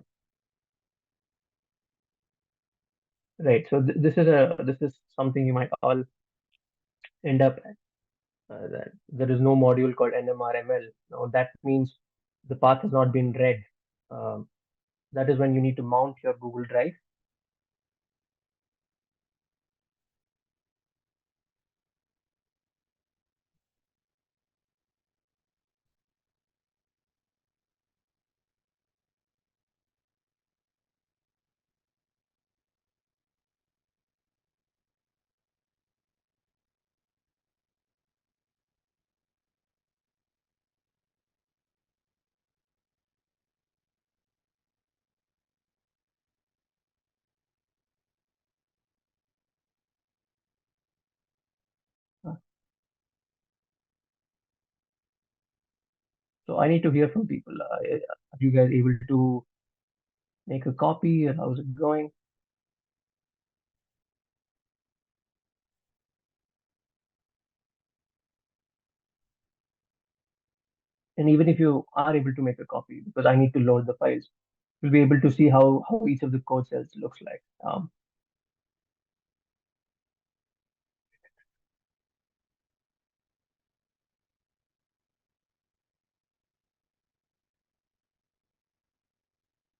right. So this is something you might all end up at. That there is no module called NMRML. Now that means the path has not been read. Um, that is when you need to mount your Google Drive. Uh, So I need to hear from people. Are you guys able to make a copy, or how's it going? And even if you are able to make a copy, because I need to load the files, you'll be able to see how each of the code cells looks like.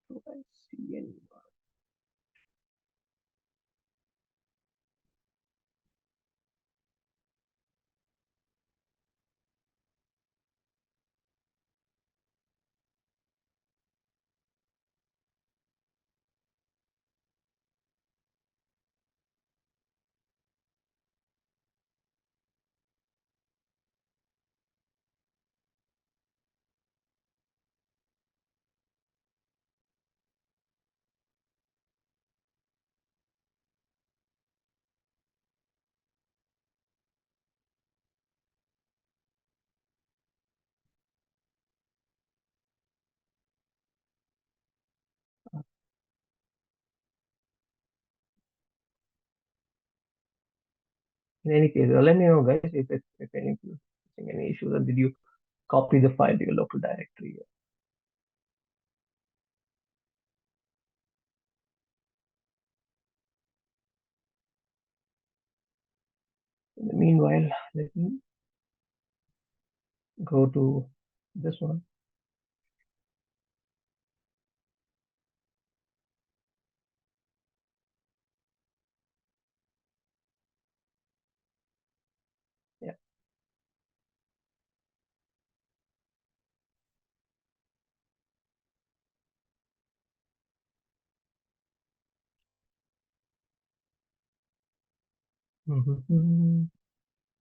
So I see any. In any case, let me know, guys, if any issues, or did you copy the file to your local directory? In the meanwhile, let me go to this one. Yeah.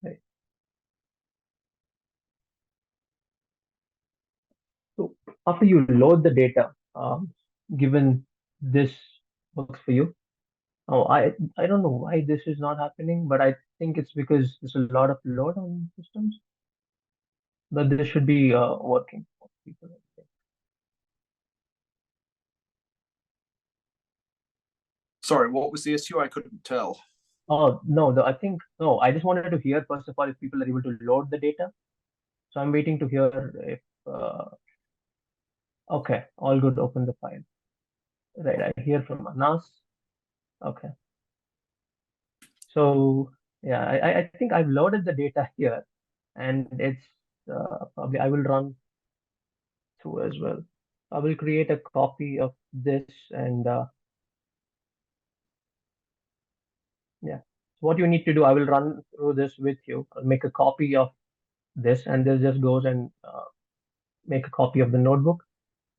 Right. So after you load the data, given this works for you. Oh, I don't know why this is not happening, but I think it's because there's a lot of load on systems. But this should be working for people, I think. Sorry, what was the issue? I couldn't tell. Oh no, I think no. I just wanted to hear first of all if people are able to load the data. So I'm waiting to hear if okay, all good. Open the file. Right, I hear from Anas. Okay, so yeah, I think I've loaded the data here, and it's probably I will run through as well. I will create a copy of this and yeah. So what you need to do, I will run through this with you. I'll make a copy of this, and this just goes and make a copy of the notebook,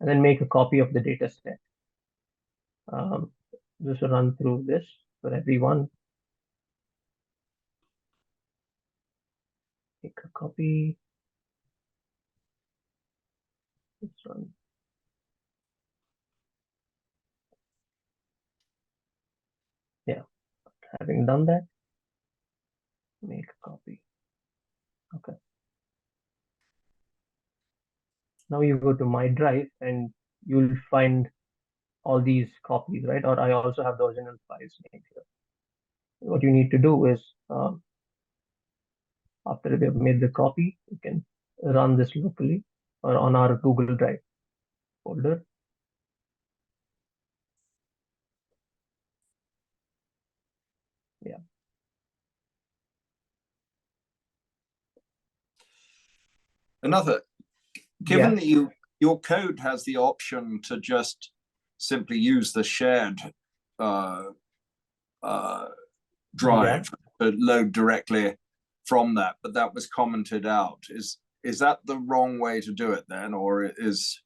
and then make a copy of the data set. Just run through this for everyone. Make a copy. Let's run. Yeah, having done that, make a copy. Okay. Now you go to my drive and you'll find all these copies, right? Or I also have the original files named here. What you need to do is after we have made the copy, you can run this locally or on our Google Drive folder. Yeah. Another, given Yeah. that your code has the option to just simply use the shared drive to load directly from that, but that was commented out. Is that the wrong way to do it then, or is?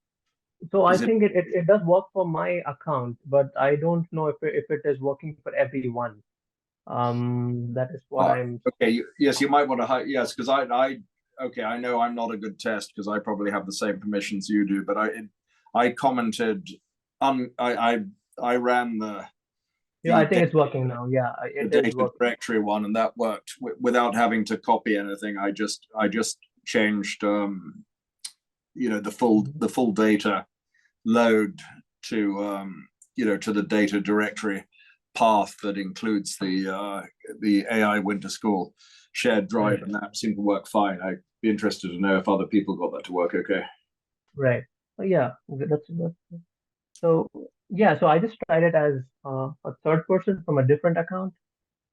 So I think it does work for my account, but I don't know if it is working for everyone. That is what I'm. Okay. Yes, you might want to. Yes, because okay, I know I'm not a good test because I probably have the same permissions you do, but I commented. I ran the. Yeah, I think it's working now. Yeah, The it is data working. directory one, and that worked without having to copy anything. I just changed the full data load to to the data directory path that includes the AI Winter School shared drive, and that seemed to work fine. I'd be interested to know if other people got that to work okay. Right. Yeah, that's so yeah. So I just tried it as a third person from a different account,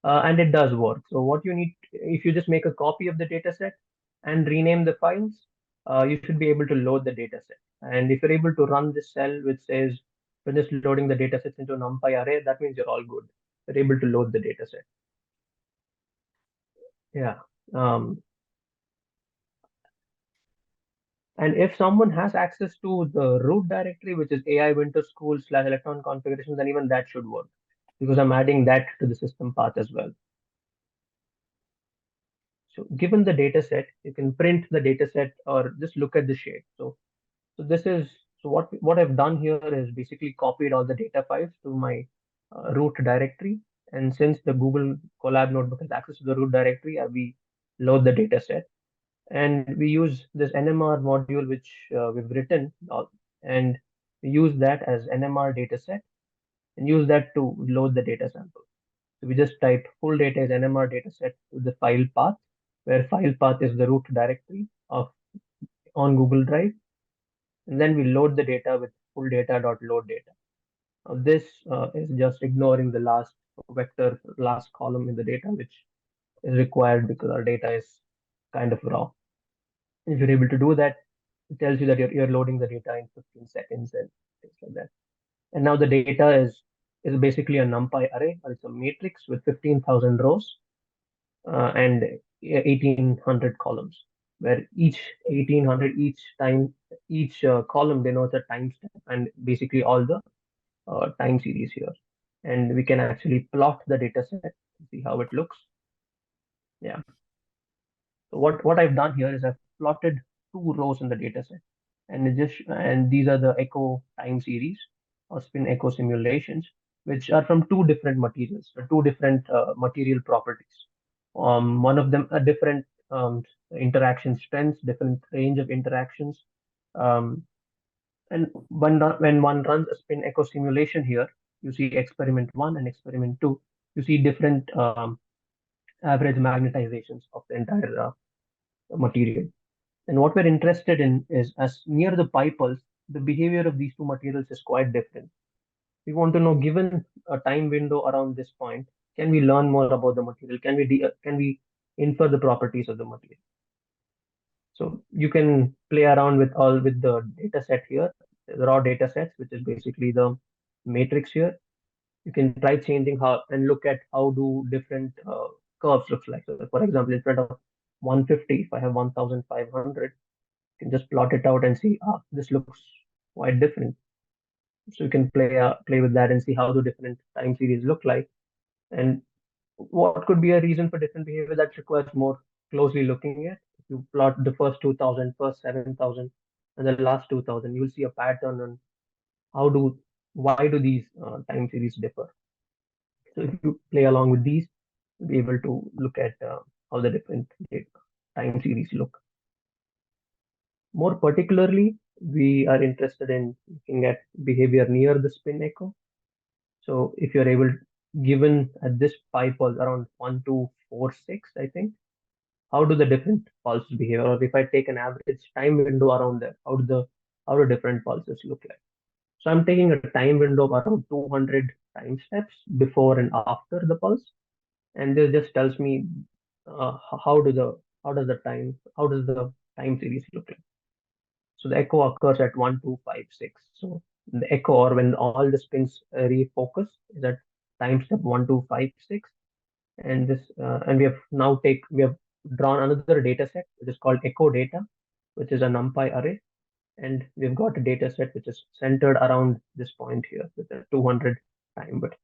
and it does work. So what you need, if you just make a copy of the data set and rename the files, you should be able to load the data set. And if you're able to run this cell which says we're just loading the data sets into a NumPy array, that means you're all good. You're able to load the data set. Yeah. And if someone has access to the root directory, which is AI Winter School / Electron configuration, then even that should work because I'm adding that to the system path as well. So given the data set, you can print the data set or just look at the shape. So this is, so what I've done here is basically copied all the data files to my root directory. And since the Google Colab notebook has access to the root directory, we load the data set. And we use this NMR module, which we've written, and we use that as NMR dataset and use that to load the data sample. So we just type full data as NMR dataset to the file path, where file path is the root directory of on Google Drive. And then we load the data with full data.load data. Now this is just ignoring the last vector, last column in the data, which is required because our data is kind of raw. If you're able to do that, it tells you that you're loading the data in 15 seconds and things like that. And now the data is basically a NumPy array, or it's a matrix with 15,000 rows and 1,800 columns, where each 1,800, each column denotes a timestamp and basically all the time series here. And we can actually plot the data set to see how it looks. Yeah. So what I've done here is I've plotted 2 rows in the data set, and these are the echo time series or spin echo simulations. which are from two different materials, two different material properties. One of them a different interaction strengths, different range of interactions. And when one runs a spin echo simulation here, you see experiment 1 and experiment 2, you see different average magnetizations of the entire material. And what we're interested in is, as near the pi pulse, the behavior of these two materials is quite different. We want to know, given a time window around this point, can we learn more about the material? Can we infer the properties of the material? So you can play around with the data set here, the raw data sets, which is basically the matrix here. You can try changing how and look at how do different curves looks like. So for example, instead of 150, if I have 1500, you can just plot it out and see, this looks quite different. So you can play with that and see how the different time series look like, and what could be a reason for different behavior that requires more closely looking at. If you plot the first 2000, first 7000, and the last 2000, you'll see a pattern on why do these time series differ. So if you play along with these, you'll be able to look at how the different time series look. More particularly, we are interested in looking at behavior near the spin echo. So if you're able, given at this pi pulse around 1246, I think, how do the different pulses behave? Or if I take an average time window around there, how do different pulses look like? So I'm taking a time window of around 200 time steps before and after the pulse, and this just tells me how does the time series look like. So the echo occurs at 1256. So the echo, or when all the spins refocus, is at time step 1256. And we have drawn another data set, which is called echo data, which is a NumPy array. And we've got a data set which is centered around this point here with a 200 time width.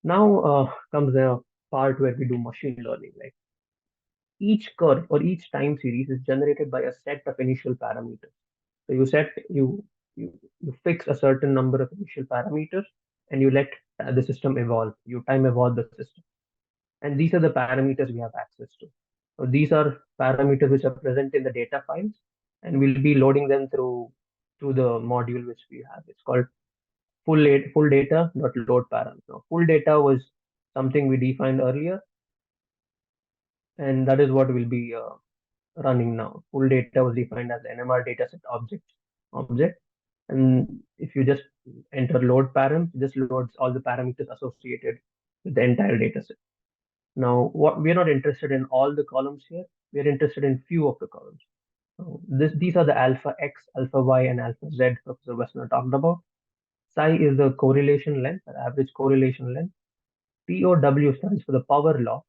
Now comes the part where we do machine learning. Like, each curve or each time series is generated by a set of initial parameters. So you fix a certain number of initial parameters, and you let the system evolve. You time evolve the system, and these are the parameters we have access to. So these are parameters which are present in the data files, and we'll be loading them through the module which we have. It's called full data dot load param. Now, full data was something we defined earlier, and that is what we'll be running now. Full data was defined as the NMR dataset object. And if you just enter load param, this loads all the parameters associated with the entire dataset. Now, what we're not interested in all the columns here. We're interested in few of the columns. So these are the alpha X, alpha Y, and alpha Z Professor Wessner talked about. Psi is the correlation length, or average correlation length. POW stands for the power law,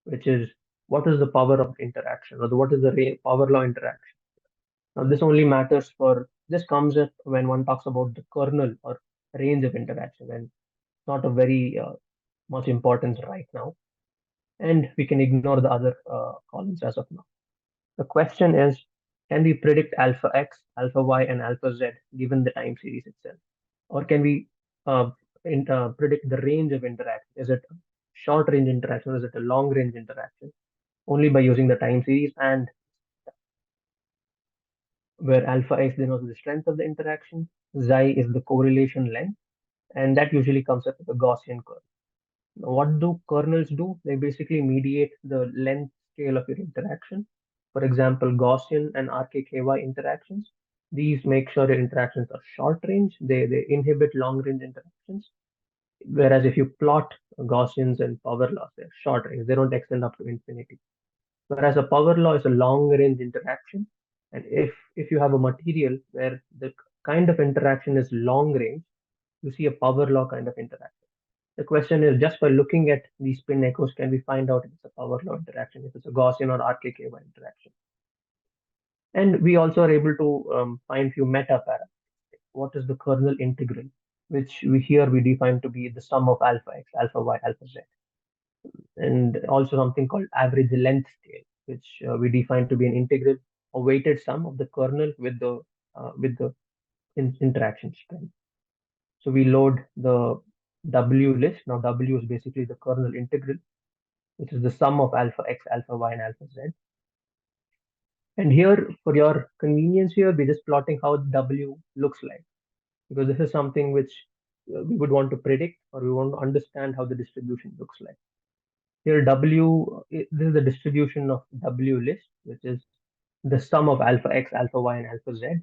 which is what is the power of interaction, or what is the power law interaction. Now, this only matters for, this comes up when one talks about the kernel or range of interaction, and not a very much importance right now. And we can ignore the other columns as of now. The question is, can we predict alpha X, alpha Y, and alpha Z given the time series itself? Or can we predict the range of interaction? Is it a short range interaction, or is it a long range interaction? Only by using the time series, and where alpha X denotes the strength of the interaction, Xi is the correlation length, and that usually comes up with a Gaussian curve. Now, what do kernels do? They basically mediate the length scale of your interaction. For example, Gaussian and RKKY interactions. These make sure your interactions are short range. They inhibit long range interactions. Whereas if you plot Gaussians and power laws, they're short range. They don't extend up to infinity. Whereas a power law is a long range interaction. And if you have a material where the kind of interaction is long range, you see a power law kind of interaction. The question is, just by looking at these spin echoes, can we find out if it's a power law interaction, if it's a Gaussian or RKKY interaction? And we also are able to find few meta parameters. What is the kernel integral, which we define to be the sum of alpha X, alpha Y, alpha Z. And also something called average length scale, which we define to be an integral, a weighted sum of the kernel with the interaction strength. So we load the W list. Now W is basically the kernel integral, which is the sum of alpha x, alpha y, and alpha z. And here, for your convenience here, we're just plotting how W looks like, because this is something which we would want to predict, or we want to understand how the distribution looks like. Here, this is the distribution of W list, which is the sum of alpha x, alpha y, and alpha z.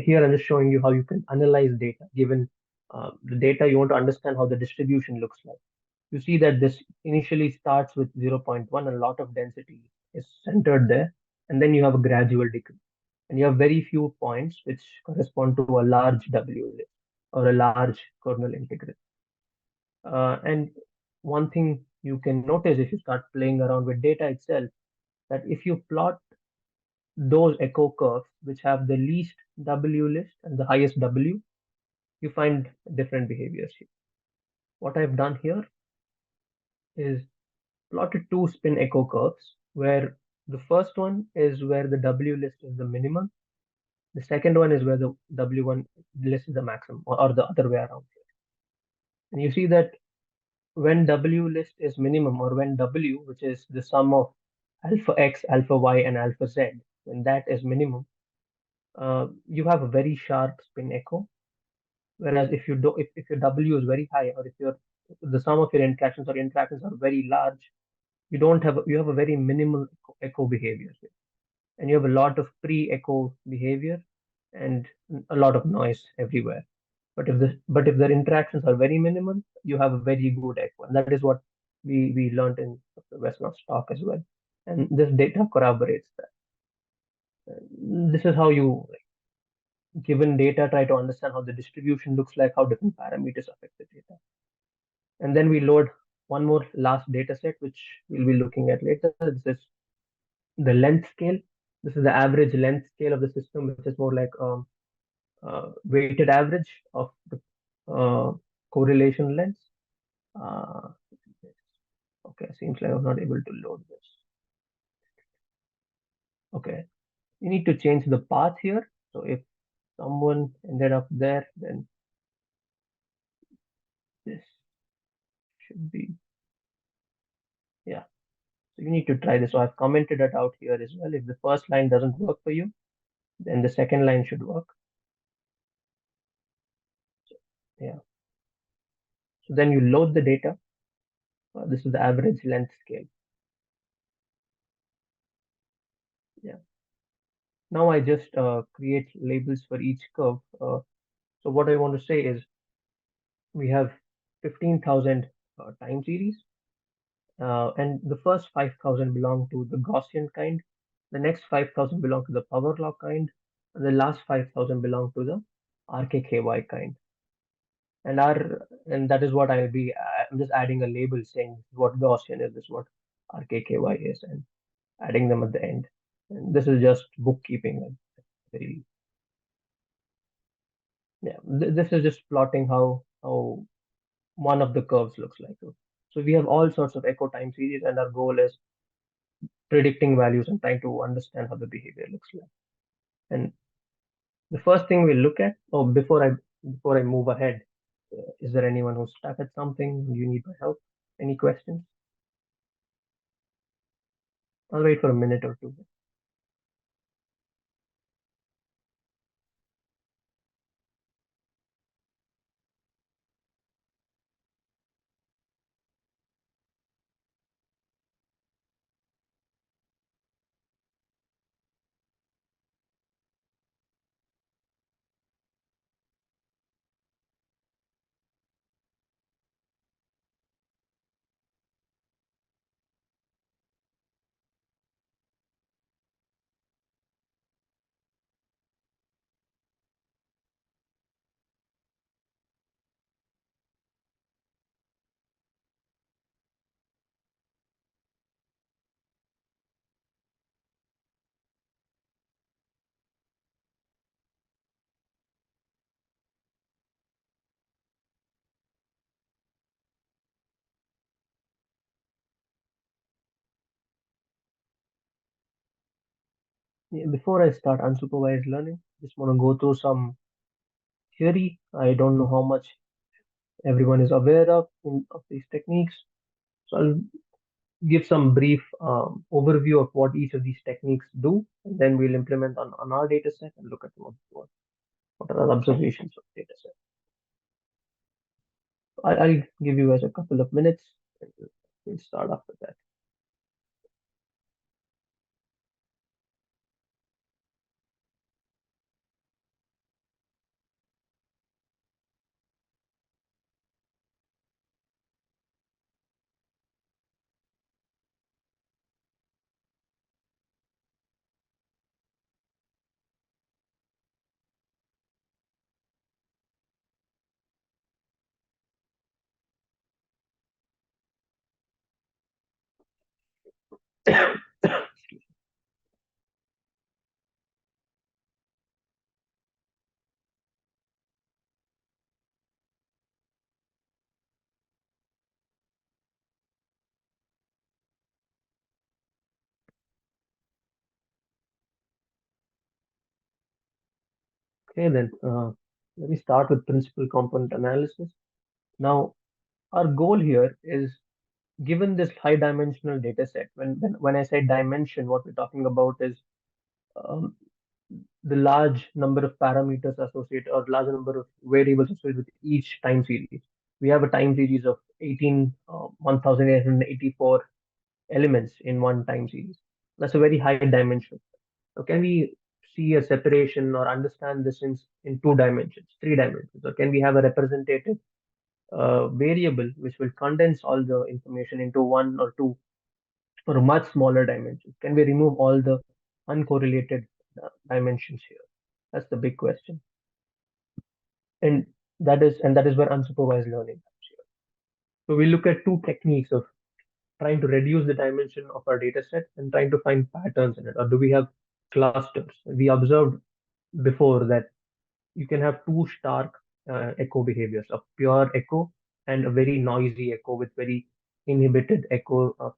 Here I'm just showing you how you can analyze data. Given the data, you want to understand how the distribution looks like. You see that this initially starts with 0.1, and a lot of density is centered there, and then you have a gradual decrease. And you have very few points which correspond to a large W list or a large kernel integral. And one thing you can notice if you start playing around with data itself, that if you plot those echo curves which have the least W list and the highest W, you find different behaviors here. What I've done here is plotted two spin echo curves, where the first one is where the W list is the minimum. The second one is where the W1 list is the maximum, or the other way around here. And you see that when W list is minimum, or when W, which is the sum of alpha x, alpha y, and alpha z, when that is minimum, you have a very sharp spin echo. Whereas if if your W is very high, or if the sum of your interactions are very large, you have a very minimal echo behavior here, and you have a lot of pre-echo behavior and a lot of noise everywhere. But if the interactions are very minimal, you have a very good echo, and that is what we learned in Dr. Westnor's talk as well. And this data corroborates that. This is how you, given data, try to understand how the distribution looks like, how different parameters affect the data. And then we load one more last data set, which we'll be looking at later. This is the length scale. This is the average length scale of the system, which is more like weighted average of the correlation length. Okay, seems like I'm not able to load this. Okay, you need to change the path here. So if someone ended up there, then this should be, yeah. So you need to try this. So I've commented it out here as well. If the first line doesn't work for you, then the second line should work. So, yeah. So then you load the data. This is the average length scale. Yeah. Now I just create labels for each curve. So what I want to say is we have 15,000 time series, and the first 5,000 belong to the Gaussian kind. The next 5,000 belong to the power law kind, and the last 5,000 belong to the RKKY kind. And that is what I'm just adding a label saying what Gaussian is, this is what RKKY is, and adding them at the end. And this is just bookkeeping. Very, yeah, this is just plotting how one of the curves looks like. So we have all sorts of echo time series, and our goal is predicting values and trying to understand how the behavior looks like. And the first thing we'll look at, before I move ahead, is there anyone who's stuck at something? You need my help? Any questions? I'll wait for a minute or two. Yeah, before I start unsupervised learning, just want to go through some theory. I don't know how much everyone is aware of these techniques. So I'll give some brief overview of what each of these techniques do, and then we'll implement on our data set and look at what are our observations of data set. I'll give you guys a couple of minutes, and we'll start after that. Okay, then let me start with principal component analysis. Now, our goal here is, given this high dimensional data set, when I say dimension, what we're talking about is um, the large number of parameters associated or large number of variables associated with each time series. We have a time series of 1884 elements in one time series. That's a very high dimension. So can we see a separation or understand this in two dimensions, three dimensions, or can we have a representative variable which will condense all the information into one or two or much smaller dimensions? Can we remove all the uncorrelated dimensions here? That's the big question. And that is where unsupervised learning comes here. So we look at two techniques of trying to reduce the dimension of our data set and trying to find patterns in it. Or do we have clusters? We observed before that you can have two stark echo behaviors, a pure echo and a very noisy echo with very inhibited echo of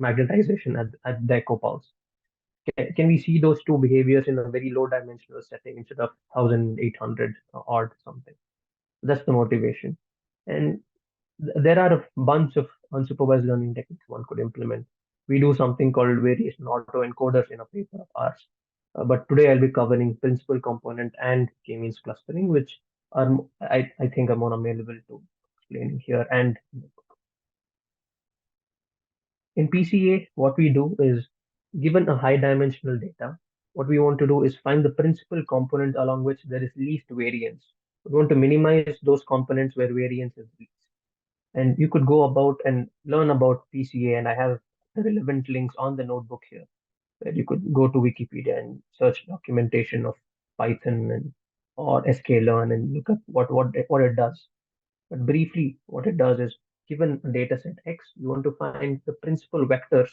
magnetization at the echo pulse. Can we see those two behaviors in a very low dimensional setting instead of 1800 odd something? That's the motivation. And there are a bunch of unsupervised learning techniques one could implement. We do something called variation autoencoders in a paper of ours. But today I'll be covering principal component and k-means clustering, which I think are more amenable to explaining here. And in PCA, what we do is, given a high dimensional data, what we want to do is find the principal component along which there is least variance. We want to minimize those components where variance is least. And you could go about and learn about PCA, and I have the relevant links on the notebook here, where you could go to Wikipedia and search documentation of Python and or sklearn and look at what it does. But briefly, what it does is, given a data set X, you want to find the principal vectors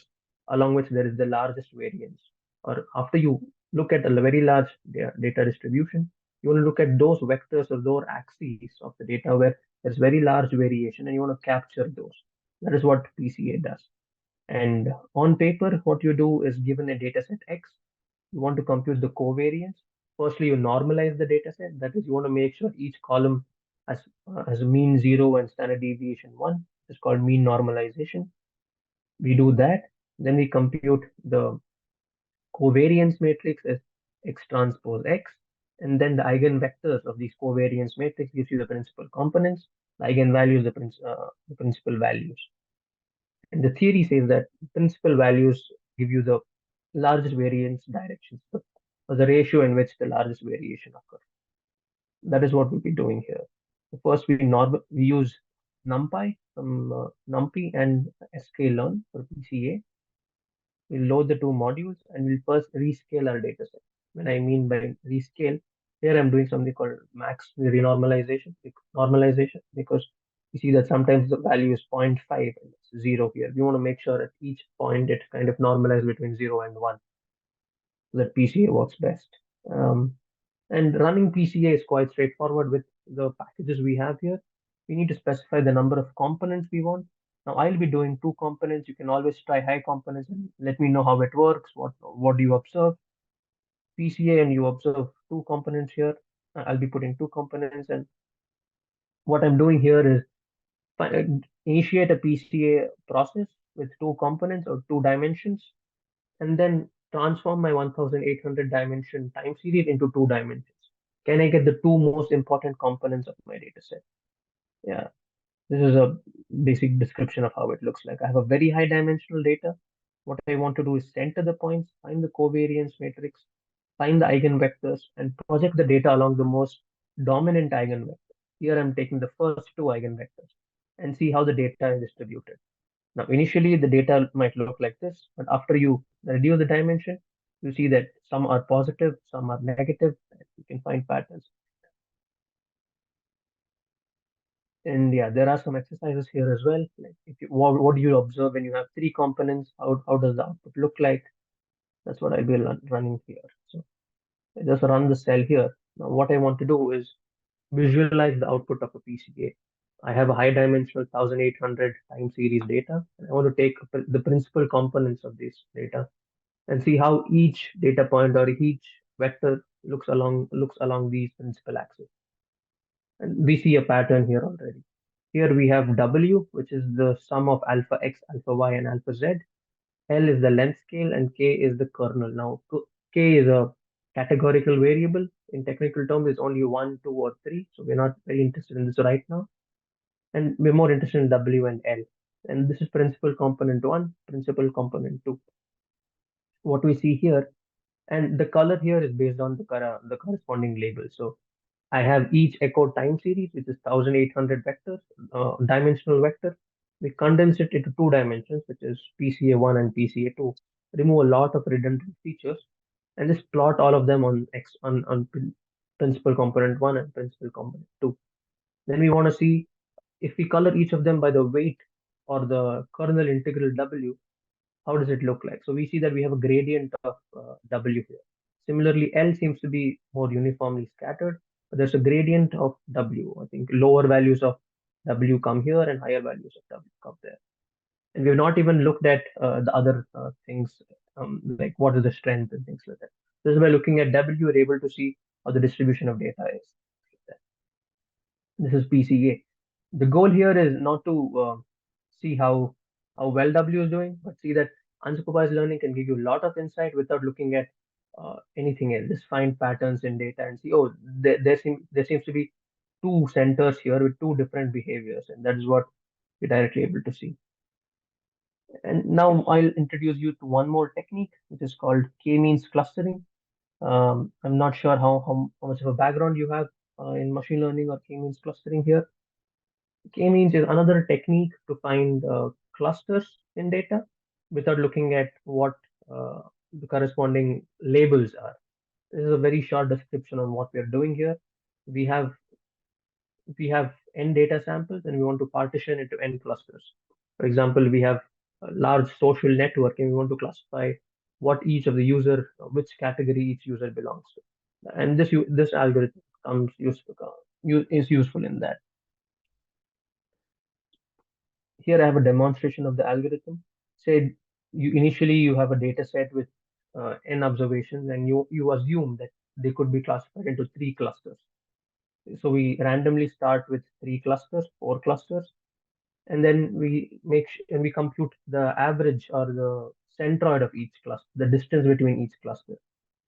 along which there is the largest variance. Or after you look at a very large data distribution, you want to look at those vectors or those axes of the data where there's very large variation and you want to capture those. That is what PCA does. And on paper, what you do is, given a data set X, you want to compute the covariance. Firstly, you normalize the data set. That is, you want to make sure each column has a mean 0 and standard deviation 1. It's called mean normalization. We do that. Then we compute the covariance matrix as X transpose X. And then the eigenvectors of these covariance matrix gives you the principal components, the eigenvalues, the principal values. And the theory says that principal values give you the largest variance directions, or the ratio in which the largest variation occurs. That is what we'll be doing here. So first, we use NumPy from NumPy and sklearn for PCA. We'll load the two modules and we'll first rescale our data set. When I mean by rescale, here I'm doing something called max renormalization, because you see that sometimes the value is 0.5 and it's 0 here. We want to make sure at each point it kind of normalizes between 0 and 1 so that PCA works best. And running PCA is quite straightforward with the packages we have here. We need to specify the number of components we want. Now I'll be doing two components. You can always try high components and let me know how it works. What do you observe? PCA, and you observe two components here. I'll be putting 2 components, and what I'm doing here is initiate a PCA process with 2 components or 2 dimensions, and then transform my 1800 dimension time series into 2 dimensions. Can I get the 2 most important components of my data set? Yeah, this is a basic description of how it looks like. I have a very high dimensional data. What I want to do is center the points, find the covariance matrix, find the eigenvectors, and project the data along the most dominant eigenvector. Here I'm taking the first 2 eigenvectors and see how the data is distributed. Now, initially, the data might look like this, but after you reduce the dimension, you see that some are positive, some are negative, and you can find patterns. And yeah, there are some exercises here as well. Like if you, what do you observe when you have 3 components? How does the output look like? That's what I'll be running here. So I just run the cell here. Now what I want to do is visualize the output of a PCA. I have a high dimensional 1800 time series data, and I want to take the principal components of this data and see how each data point or each vector looks along these principal axes. And we see a pattern here already. Here we have W, which is the sum of alpha x, alpha y, and alpha z. L is the length scale, and K is the kernel. Now, K is a categorical variable. In technical terms, it's only 1, 2, or 3. So we're not very interested in this right now. And we're more interested in W and L. And this is principal component 1, principal component 2. What we see here, and the color here is based on the corresponding label. So I have each echo time series, which is 1800 vectors, dimensional vector. We condense it into 2 dimensions, which is PCA1 and PCA2. Remove a lot of redundant features, and just plot all of them on principal component 1 and principal component 2. Then we want to see if we color each of them by the weight or the kernel integral W, how does it look like? So we see that we have a gradient of W here. Similarly, L seems to be more uniformly scattered, but there's a gradient of W. I think lower values of W come here and higher values of W come there. And we've not even looked at the other things, like what is the strength and things like that. This is by looking at W, we're able to see how the distribution of data is. This is PCA. The goal here is not to see how well W is doing, but see that unsupervised learning can give you a lot of insight without looking at anything else. Just find patterns in data and see, oh, there seems to be 2 centers here with 2 different behaviors, and that is what you're directly able to see. And now I'll introduce you to one more technique, which is called K-means clustering. I'm not sure how much of a background you have in machine learning or K-means clustering here. K-means is another technique to find clusters in data without looking at what the corresponding labels are. This is a very short description on what we are doing here. We have n data samples and we want to partition it to n clusters. For example, we have a large social network and we want to classify what each of the user, which category each user belongs to. And this algorithm is useful in that. Here I have a demonstration of the algorithm. Say you have a data set with n observations and you assume that they could be classified into 3 clusters. So we randomly start with 3 clusters, 4 clusters, and then we compute the average or the centroid of each cluster, the distance between each cluster.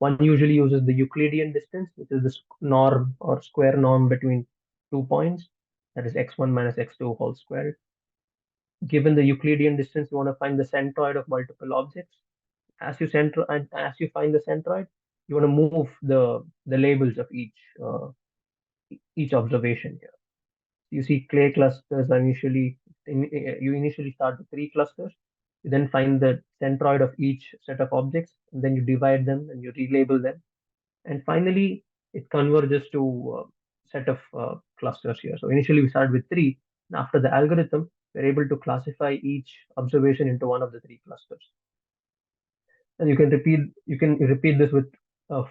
One usually uses the Euclidean distance, which is the norm or square norm between 2 points, that is x1 minus x2 whole squared. Given the Euclidean distance, you want to find the centroid of multiple objects. As you find the centroid, you want to move the labels of each observation here. You see clay clusters are you initially start with 3 clusters. You then find the centroid of each set of objects, and then you divide them and you relabel them. And finally, it converges to a set of clusters here. So initially we start with 3. And after the algorithm, we're able to classify each observation into one of the 3 clusters. And you can repeat this with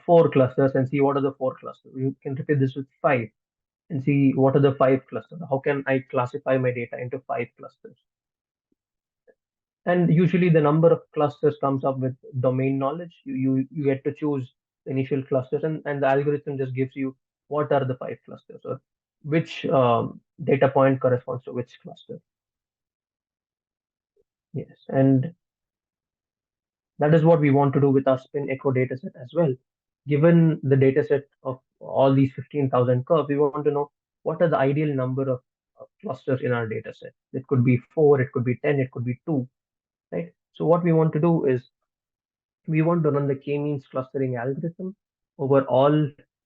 4 clusters and see what are the 4 clusters. You can repeat this with 5 and see what are the 5 clusters. How can I classify my data into 5 clusters? And usually the number of clusters comes up with domain knowledge. You get to choose the initial clusters, and the algorithm just gives you what are the 5 clusters, or which data point corresponds to which cluster. Yes, and that is what we want to do with our spin echo dataset as well. Given the dataset of all these 15,000 curves, we want to know what are the ideal number of clusters in our dataset. It could be 4, it could be 10, it could be 2, right? So what we want to do is we want to run the k-means clustering algorithm over all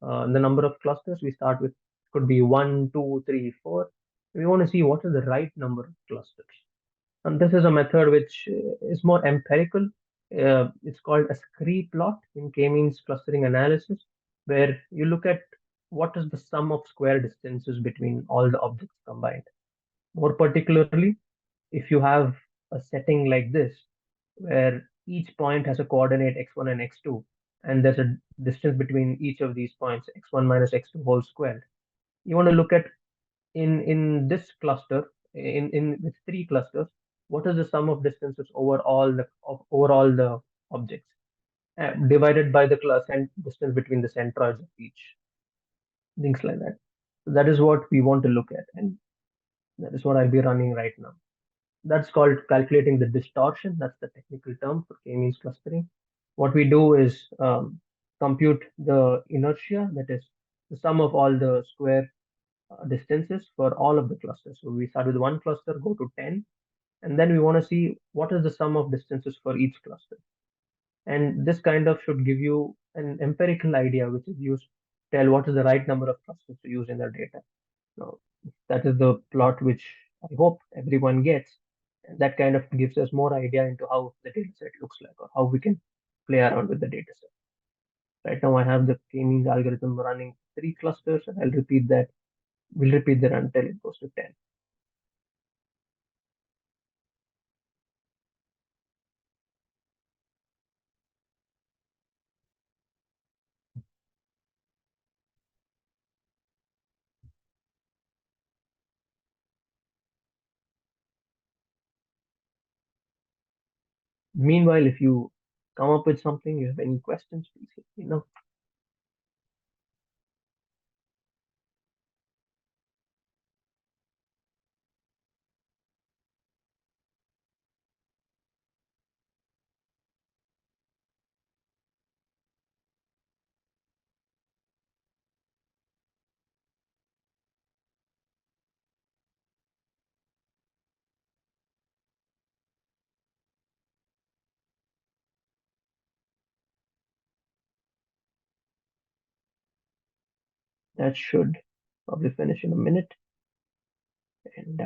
the number of clusters. We start with could be 1, 2, 3, 4. We want to see what is the right number of clusters. And this is a method which is more empirical. It's called a scree plot in k-means clustering analysis, where you look at what is the sum of square distances between all the objects combined. More particularly, if you have a setting like this, where each point has a coordinate x1 and x2, and there's a distance between each of these points, x1 minus x2 whole squared. You want to look at in this cluster, in with 3 clusters, what is the sum of distances over all the objects, divided by the class and distance between the centroids of each, things like that. So that is what we want to look at, and that is what I'll be running right now. That's called calculating the distortion. That's the technical term for k-means clustering. What we do is compute the inertia, that is the sum of all the square distances for all of the clusters. So we start with 1 cluster, go to 10, and then we want to see what is the sum of distances for each cluster. And this kind of should give you an empirical idea, which is used to tell what is the right number of clusters to use in their data. Now, that is the plot which I hope everyone gets. And that kind of gives us more idea into how the data set looks like, or how we can play around with the data set. Right now I have the k-means algorithm running 3 clusters, and I'll repeat that. We'll repeat that until it goes to 10. Meanwhile, if you come up with something, you have any questions, please let me know. That should probably finish in a minute. And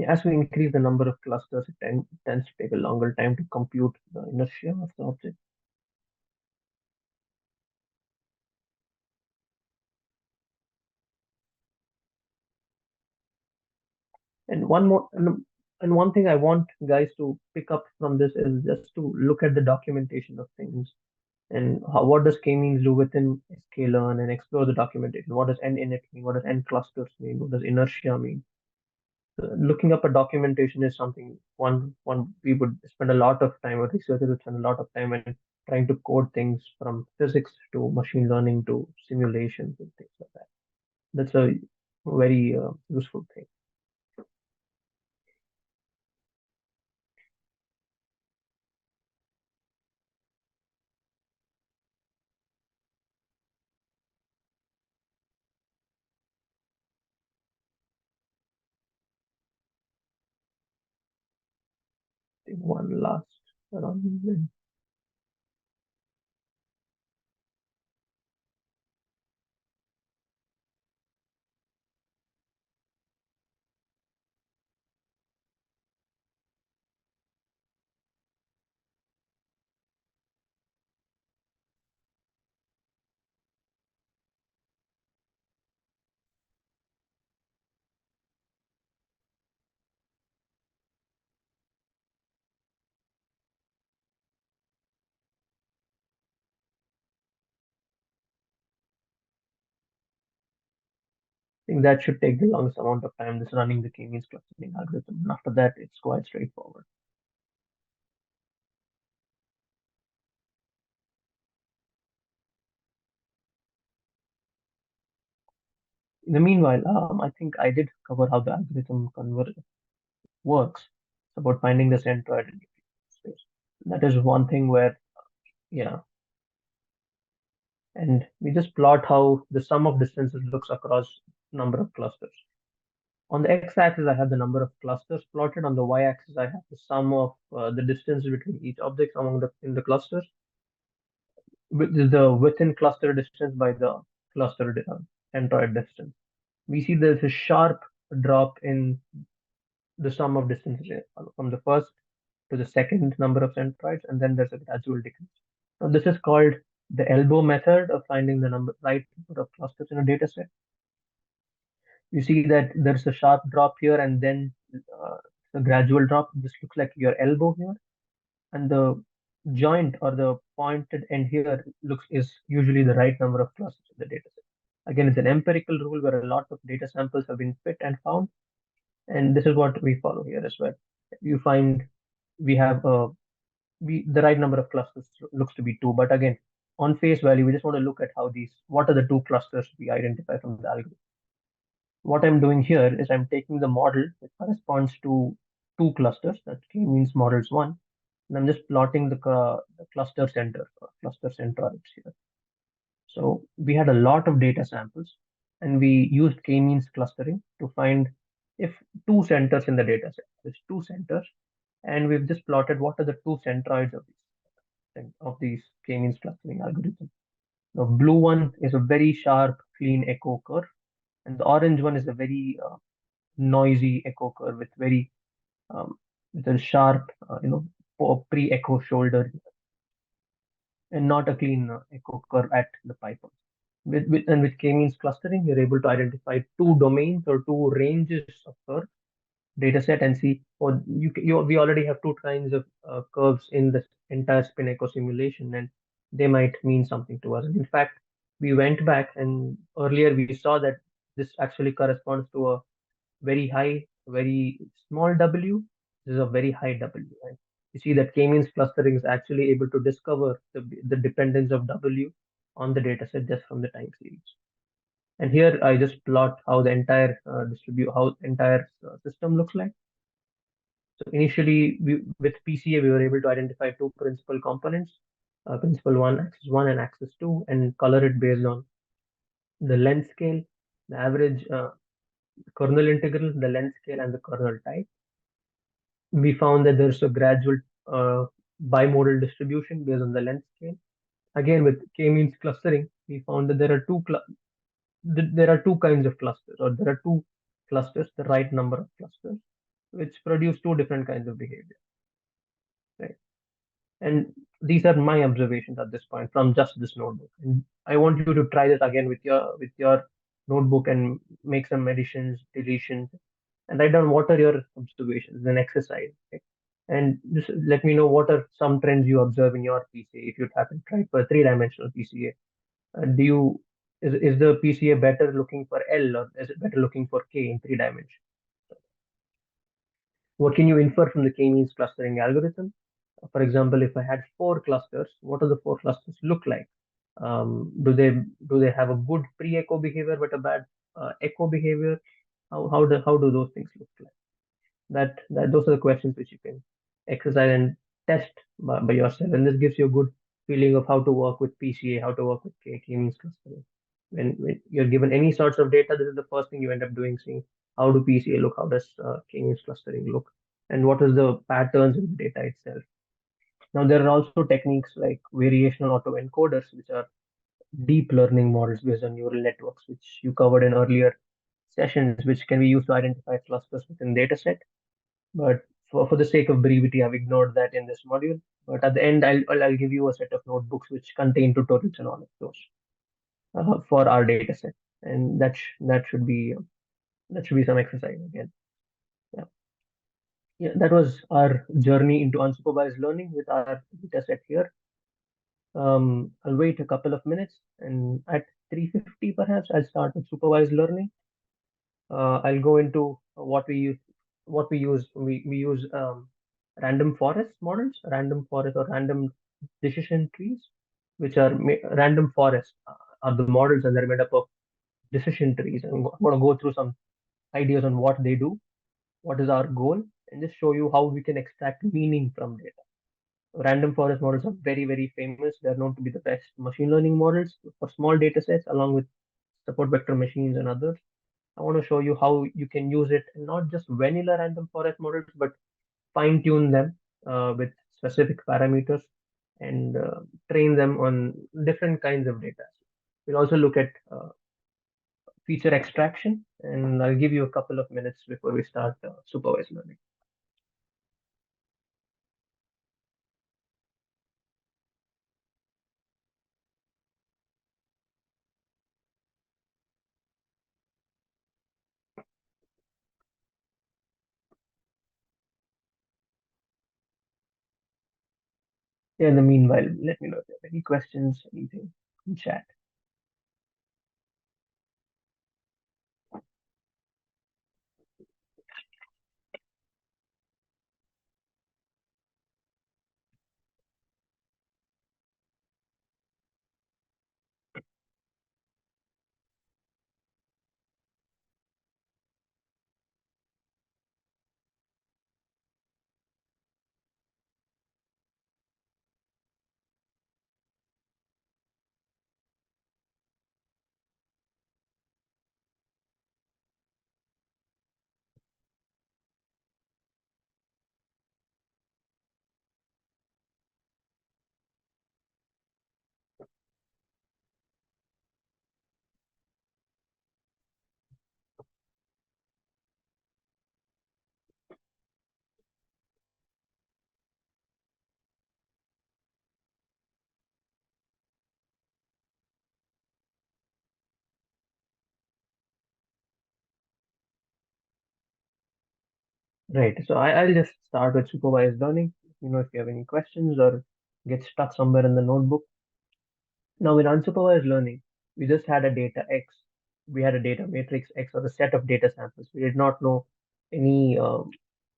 as we increase the number of clusters, it tends to take a longer time to compute the inertia of the object. And one thing I want guys to pick up from this is just to look at the documentation of things, and what does k-means do within sklearn, and explore the documentation. What does n init mean? What does n clusters mean? What does inertia mean? looking up a documentation is something one we would spend a lot of time, or researchers would spend a lot of time in trying to code things from physics to machine learning to simulations and things like that. That's a very useful thing. I think one last run. I think that should take the longest amount of time, this running the k-means clustering algorithm. And after that, it's quite straightforward. In the meanwhile, I think I did cover how the algorithm works. It's about finding the centroid in the space. That is one thing where, yeah, and we just plot how the sum of distances looks across number of clusters. On the x-axis, I have the number of clusters plotted. On the y-axis, I have the sum of the distance between each object in the clusters, with the within cluster distance by the cluster centroid distance. We see there's a sharp drop in the sum of distances from the first to the second number of centroids, and then there's a gradual decrease. Now, this is called the elbow method of finding the right number of clusters in a data set. You see that there's a sharp drop here and then a gradual drop. This looks like your elbow here, and the joint or the pointed end here is usually the right number of clusters in the data set. Again, it's an empirical rule where a lot of data samples have been fit and found, and this is what we follow here as well. You find we have the right number of clusters looks to be 2, but again, on face value, we just want to look at what are the 2 clusters we identify from the algorithm. What I'm doing here is I'm taking the model that corresponds to 2 clusters, that k-means models 1, and I'm just plotting the cluster center, cluster centroids here. So we had a lot of data samples, and we used k-means clustering to find if 2 centers in the data set. There's 2 centers, and we've just plotted what are the 2 centroids of these k-means clustering algorithms. The blue one is a very sharp, clean echo curve, and the orange one is a very noisy echo curve with a sharp, pre-echo shoulder, and not a clean echo curve at the pipe. With k-means clustering, you're able to identify 2 domains or 2 ranges of curve data set and see, oh, we already have 2 kinds of curves in the entire spin echo simulation, and they might mean something to us. And in fact, we went back and earlier we saw that this actually corresponds to a very high, very small W. This is a very high W. And you see that k-means clustering is actually able to discover the dependence of W on the data set just from the time series. And here I just plot how the entire system looks like. So initially, with PCA, we were able to identify 2 principal components, principal axis 1 and axis 2, and color it based on the length scale, the average kernel integral, the length scale, and the kernel type. We found that there's a gradual bimodal distribution based on the length scale. Again, with k-means clustering, we found that there are two kinds of clusters, or there are 2 clusters, the right number of clusters, which produce 2 different kinds of behavior. Right. And these are my observations at this point from just this notebook. And I want you to try this again with your notebook and make some additions, deletions, and write down what are your observations, an exercise. Okay? And just let me know what are some trends you observe in your PCA if you haven't tried for a 3-dimensional PCA. Is the PCA better looking for L, or is it better looking for K in 3 dimensions? What can you infer from the k-means clustering algorithm? For example, if I had 4 clusters, what do the 4 clusters look like? Do they have a good pre-echo behavior but a bad echo behavior? How do those things look like? That those are the questions which you can exercise and test by yourself, and this gives you a good feeling of how to work with PCA, how to work with k-means clustering. When you're given any sorts of data, this is the first thing you end up doing, seeing how do PCA look, how does k-means clustering look, and what is the patterns in the data itself. Now, there are also techniques like variational autoencoders, which are deep learning models based on neural networks, which you covered in earlier sessions, which can be used to identify clusters within dataset. But for the sake of brevity, I've ignored that in this module. But at the end, I'll give you a set of notebooks which contain tutorials and all of those for our dataset, and that should be some exercise again. Yeah. Yeah, that was our journey into unsupervised learning with our dataset here. I'll wait a couple of minutes, and at 3:50 perhaps I'll start with supervised learning. I'll go into what we use. What we use, we use random forest models, random forest or random decision trees, which are random forests are the models, and they're made up of decision trees. And I'm going to go through some ideas on what they do, what is our goal, and just show you how we can extract meaning from data. Random forest models are very, very famous. They're known to be the best machine learning models for small data sets, along with support vector machines and others. I want to show you how you can use it, not just vanilla random forest models, but fine tune them with specific parameters and train them on different kinds of data. We'll also look at feature extraction, and I'll give you a couple of minutes before we start supervised learning. Yeah, in the meanwhile, let me know if you have any questions, anything in chat. Right. So I'll just start with supervised learning. You know, if you have any questions or get stuck somewhere in the notebook. Now, with unsupervised learning, we just had a data X. We had a data matrix X or a set of data samples. We did not know any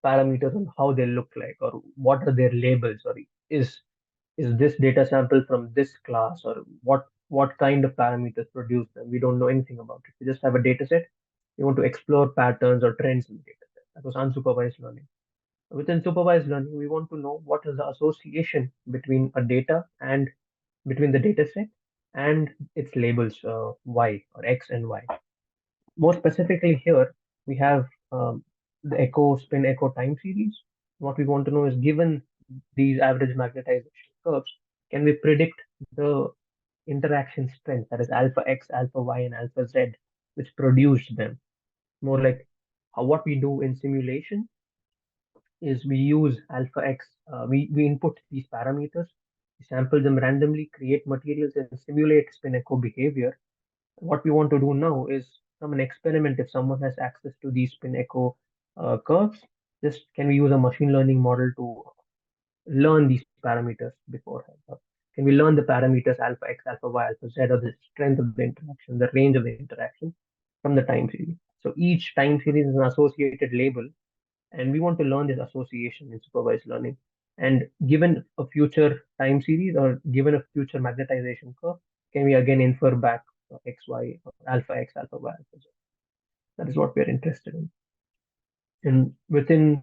parameters on how they look like or what are their labels, or is this data sample from this class, or what kind of parameters produce them. We don't know anything about it. We just have a data set. We want to explore patterns or trends in the data set. That was unsupervised learning. Within supervised learning, we want to know what is the association between a data and between the data set and its labels y or x and y. More specifically here, we have the echo spin echo time series. What we want to know is, given these average magnetization curves, can we predict the interaction strength, that is alpha x, alpha y, and alpha z, which produced them? More like what we do in simulation is we use alpha x, we input these parameters, we sample them randomly, create materials, and simulate spin echo behavior. What we want to do now is, from an experiment, if someone has access to these spin echo curves, just can we use a machine learning model to learn these parameters beforehand? Can we learn the parameters alpha x, alpha y, alpha z, or the strength of the interaction, the range of the interaction from the time series? So each time series is an associated label And we want to learn this association in supervised learning. And given a future time series or given a future magnetization curve, can we again infer back x, y, or alpha x, alpha y, alpha z? That is what we are interested in. And within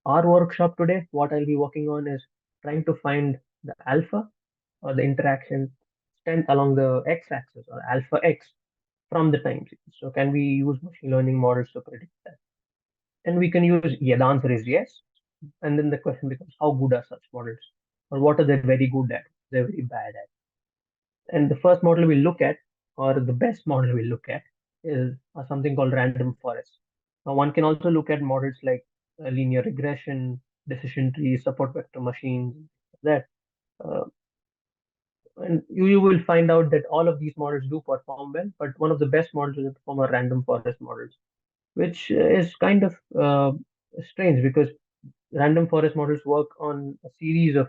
our workshop today, what I'll be working on is trying to find the alpha or the interaction extent along the x-axis or alpha x from the time series. So can we use machine learning models to predict that? And we can use, yeah, the answer is yes. And then the question becomes, how good are such models? Or what are they very good at? They're very bad at. And the first model we look at, or the best model we look at, is something called random forest. Now, one can also look at models like linear regression, decision trees, support vector machines, that. Uh, and you will find out that all of these models do perform well, but one of the best models that perform are random forest models, which is kind of strange because random forest models work on a series of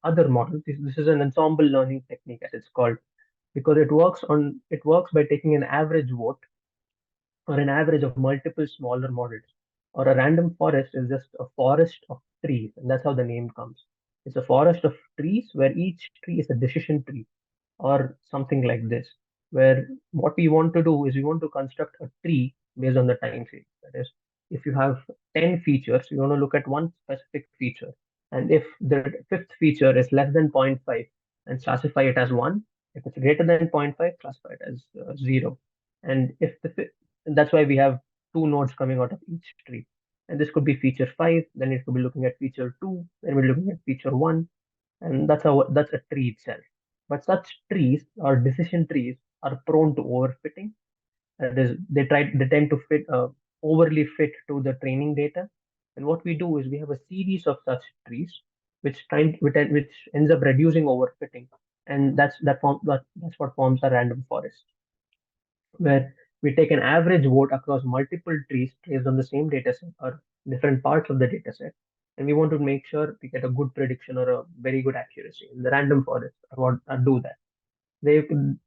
other models. This is an ensemble learning technique, as it's called, because it works by taking an average vote or an average of multiple smaller models. Or a random forest is just a forest of trees, and that's how the name comes. It's a forest of trees where each tree is a decision tree or something like this, where what we want to do is we want to construct a tree based on the time series. That is, if you have 10 features, you want to look at one specific feature. And if the fifth feature is less than zero point 0.5 and classify it as 1, if it's greater than zero point 0.5, classify it as 0. And if and that's why we have two nodes coming out of each tree. And this could be feature 5, then it could be looking at feature 2, then we're looking at feature 1, and that's a tree itself. But such trees or decision trees are prone to overfitting. That is, they tend to fit overly fit to the training data. And what we do is we have a series of such trees, which ends up reducing overfitting, and that's what forms a random forest, where we take an average vote across multiple trees based on the same data set or different parts of the data set. And we want to make sure we get a good prediction or a very good accuracy. In the random forest, do that.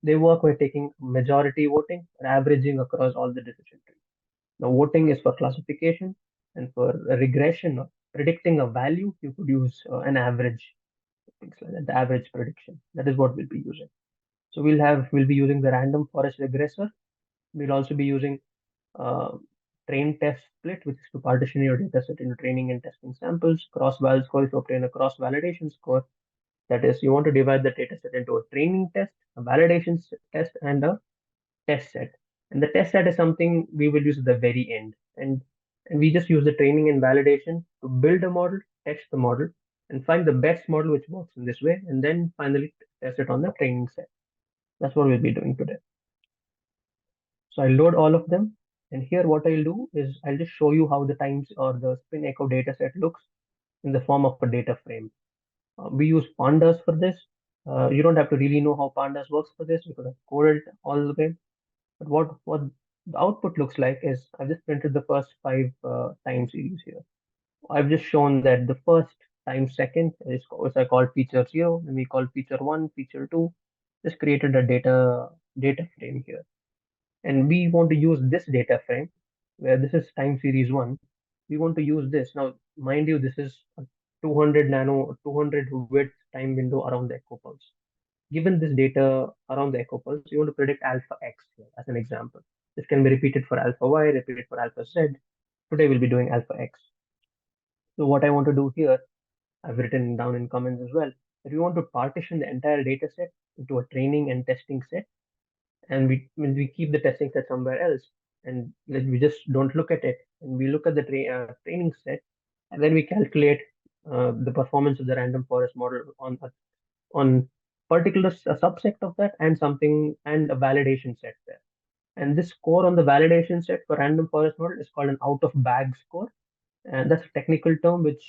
They work by taking majority voting and averaging across all the decision trees. Now, voting is for classification, and for a regression or predicting a value, you could use an average, things like that, the average prediction. That is what we'll be using. So we'll be using the random forest regressor. We'll also be using uh, train test split, which is to partition your data set into training and testing samples. Cross val score is to obtain a cross validation score. That is, you want to divide the data set into a training test, a validation test, and a test set. And the test set is something we will use at the very end. And we just use the training and validation to build a model, test the model, and find the best model which works in this way, and then finally test it on the training set. That's what we'll be doing today. So I'll load all of them. And here what I'll do is I'll just show you how the times or the spin echo data set looks in the form of a data frame. We use pandas for this. You don't have to really know how pandas works for this because I've coded all the way. But what the output looks like is I've just printed the first 5 time series here. I've just shown that the first time second is I called feature 0, and we call feature 1, feature 2. Just created a data frame here. And we want to use this data frame where this is time series 1. We want to use this. Now, mind you, this is a 200 width time window around the echo pulse. Given this data around the echo pulse, you want to predict alpha x here, as an example. This can be repeated for alpha y, repeated for alpha z. Today we'll be doing alpha x. So what I want to do here, I've written down in comments as well, that we want to partition the entire data set into a training and testing set, and we keep the testing set somewhere else, and we just don't look at it, and we look at the training set, and then we calculate the performance of the random forest model on particular subset of that and something and a validation set there. And this score on the validation set for random forest model is called an out of bag score, and that's a technical term which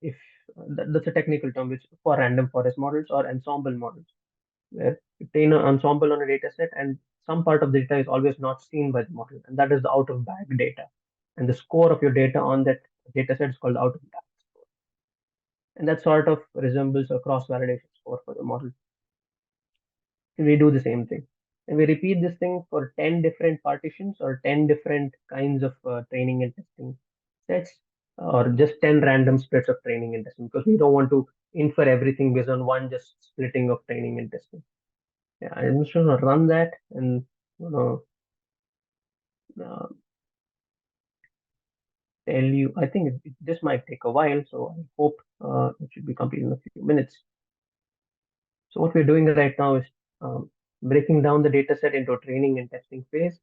if that's a technical term which for random forest models or ensemble models, where you train an ensemble on a data set and some part of the data is always not seen by the model, and that is the out of bag data. And the score of your data on that data set is called out of bag score. And that sort of resembles a cross validation score for the model. And we do the same thing. And we repeat this thing for 10 different partitions or 10 different kinds of training and testing sets or just 10 random splits of training and testing, because we don't want to infer everything based on one just splitting of training and testing. Yeah, I'm just going to run that and uh, tell you. I think this might take a while, so I hope it should be complete in a few minutes. So what we're doing right now is breaking down the data set into a training and testing phase.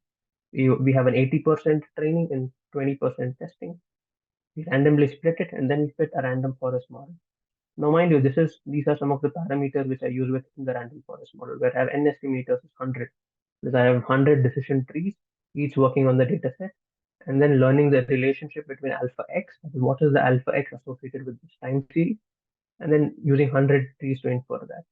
We have an 80% training and 20% testing. We randomly split it and then we fit a random forest model. Now, mind you, these are some of the parameters which I use within the random forest model, where I have n estimators is 100, because I have 100 decision trees, each working on the data set, and then learning the relationship between alpha x, what is the alpha x associated with this time series, and then using 100 trees to infer that.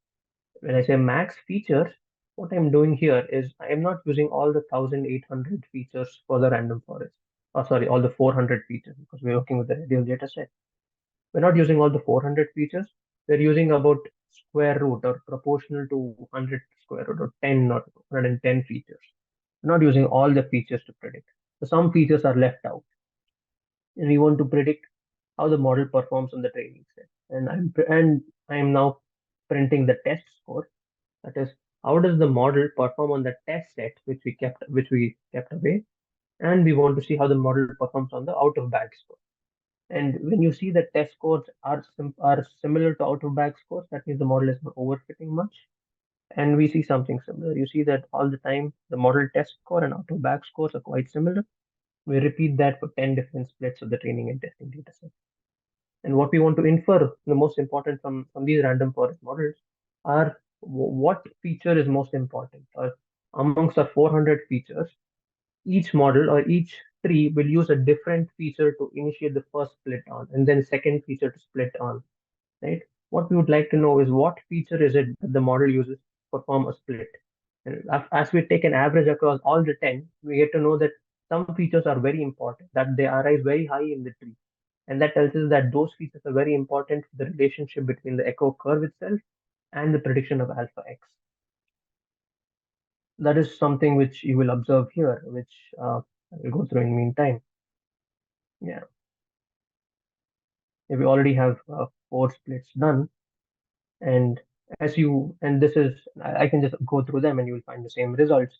When I say max features, what I'm doing here is I am not using all the 1800 features for the random forest. Oh, sorry, all the 400 features, because we're working with the real data set. We're not using all the 400 features. We're using about square root or proportional to 100 square root or 10 or 110 features. We're not using all the features to predict. So some features are left out. And we want to predict how the model performs on the training set. And I'm now printing the test score. That is, how does the model perform on the test set which we kept away, and we want to see how the model performs on the out of bag score. And when you see that test scores are similar to out of bag scores, that means the model is not overfitting much. And we see something similar. You see that all the time the model test score and out of bag scores are quite similar. We repeat that for 10 different splits of the training and testing data set. And what we want to infer, the most important from these random forest models, are what feature is most important. Or amongst our 400 features, each model or each tree will use a different feature to initiate the first split on, and then second feature to split on, right? What we would like to know is what feature is it that the model uses to perform a split. And as we take an average across all the 10, we get to know that some features are very important, that they arise very high in the tree. And that tells us that those features are very important for the relationship between the echo curve itself and the prediction of alpha x. That is something which you will observe here, which I will go through in the meantime. Yeah. We already have 4 splits done. And this is, I can just go through them and you will find the same results.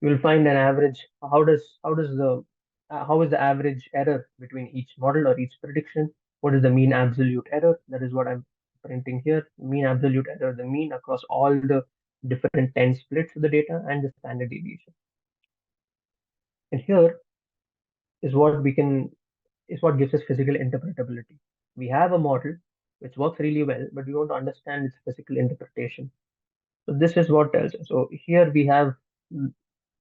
You will find an average. How is the average error between each model or each prediction? What is the mean absolute error? That is what I'm printing here. Mean absolute error, the mean across all the different 10 splits of the data and the standard deviation. And here is what gives us physical interpretability. We have a model which works really well, but we want to understand its physical interpretation. So this is what tells us. So here we have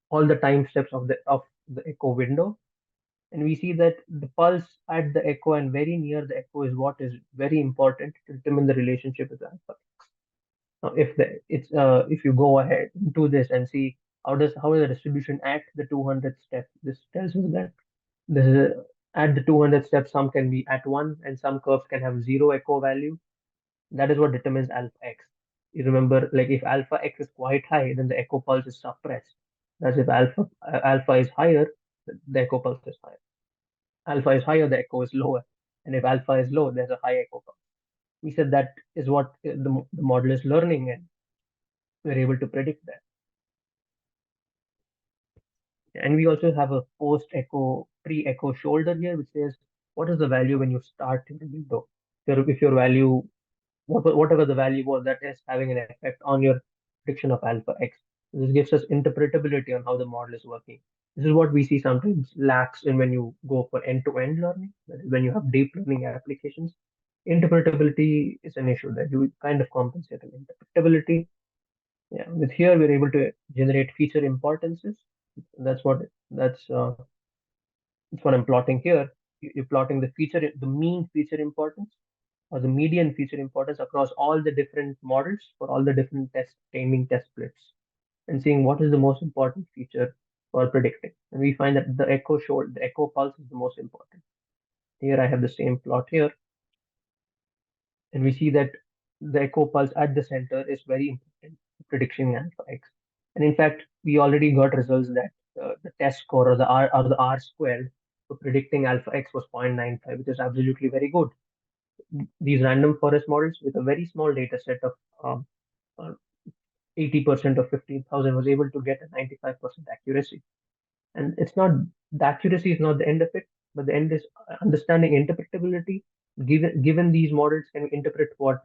all the time steps of the echo window, and we see that the pulse at the echo and very near the echo is what is very important to determine the relationship with alpha. Now, if you go ahead into this and see how the distribution at the 200 step, this tells us that this is at the 200 steps, some can be at 1 and some curves can have 0 echo value. That is what determines alpha x. You remember, like if alpha x is quite high, then the echo pulse is suppressed. That's if alpha is higher, the echo pulse is higher. Alpha is higher, the echo is lower. And if alpha is low, there's a high echo pulse. We said that is what the model is learning, and we're able to predict that. And we also have a post-echo, pre-echo shoulder here, which says what is the value when you start in the window. If your value, whatever the value was, that is having an effect on your prediction of alpha x. This gives us interpretability on how the model is working. This is what we see sometimes lacks in when you go for end-to-end learning, that is when you have deep learning applications. Interpretability is an issue that you kind of compensate on interpretability. Yeah, with here we're able to generate feature importances. That's what I'm plotting here. You're plotting the mean feature importance or the median feature importance across all the different models for all the different training test splits, and seeing what is the most important feature for predicting. And we find that the echo pulse is the most important. Here I have the same plot here, and we see that the echo pulse at the center is very important for prediction alpha x. And in fact, we already got results that the test score or the R squared for predicting alpha x was 0.95, which is absolutely very good. These random forest models with a very small data set of 80% of 15,000 was able to get a 95% accuracy. And it's not, the accuracy is not the end of it, but the end is understanding interpretability. Given these models, can we interpret what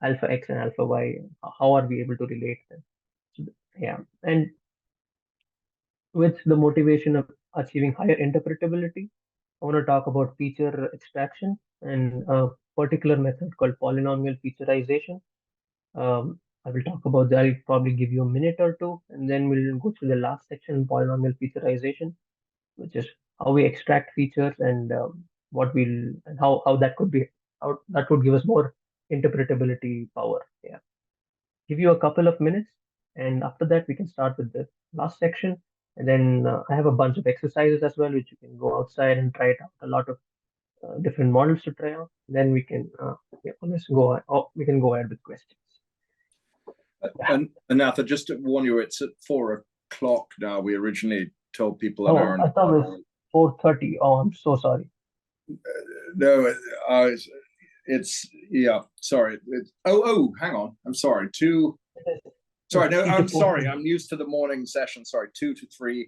alpha x and alpha y, how are we able to relate them? So, yeah, and with the motivation of achieving higher interpretability, I want to talk about feature extraction and a particular method called polynomial featureization. I will talk about that. I'll probably give you a minute or two, and then we'll go through the last section, polynomial featureization, which is how we extract features and what we'll and how that could be, how that would give us more interpretability power. Yeah, give you a couple of minutes, and after that we can start with the last section. And then I have a bunch of exercises as well, which you can go outside and try it out. A lot of different models to try out. Then we can let's go. We can go ahead with questions. And Natha, just to warn you, it's at 4 o'clock now. We originally told people an hour. I thought it was 4:30. Oh, I'm so sorry. No, it's yeah. Sorry. Hang on. I'm sorry. Sorry, no, I'm sorry. I'm used to the morning session. Sorry, 2 to 3,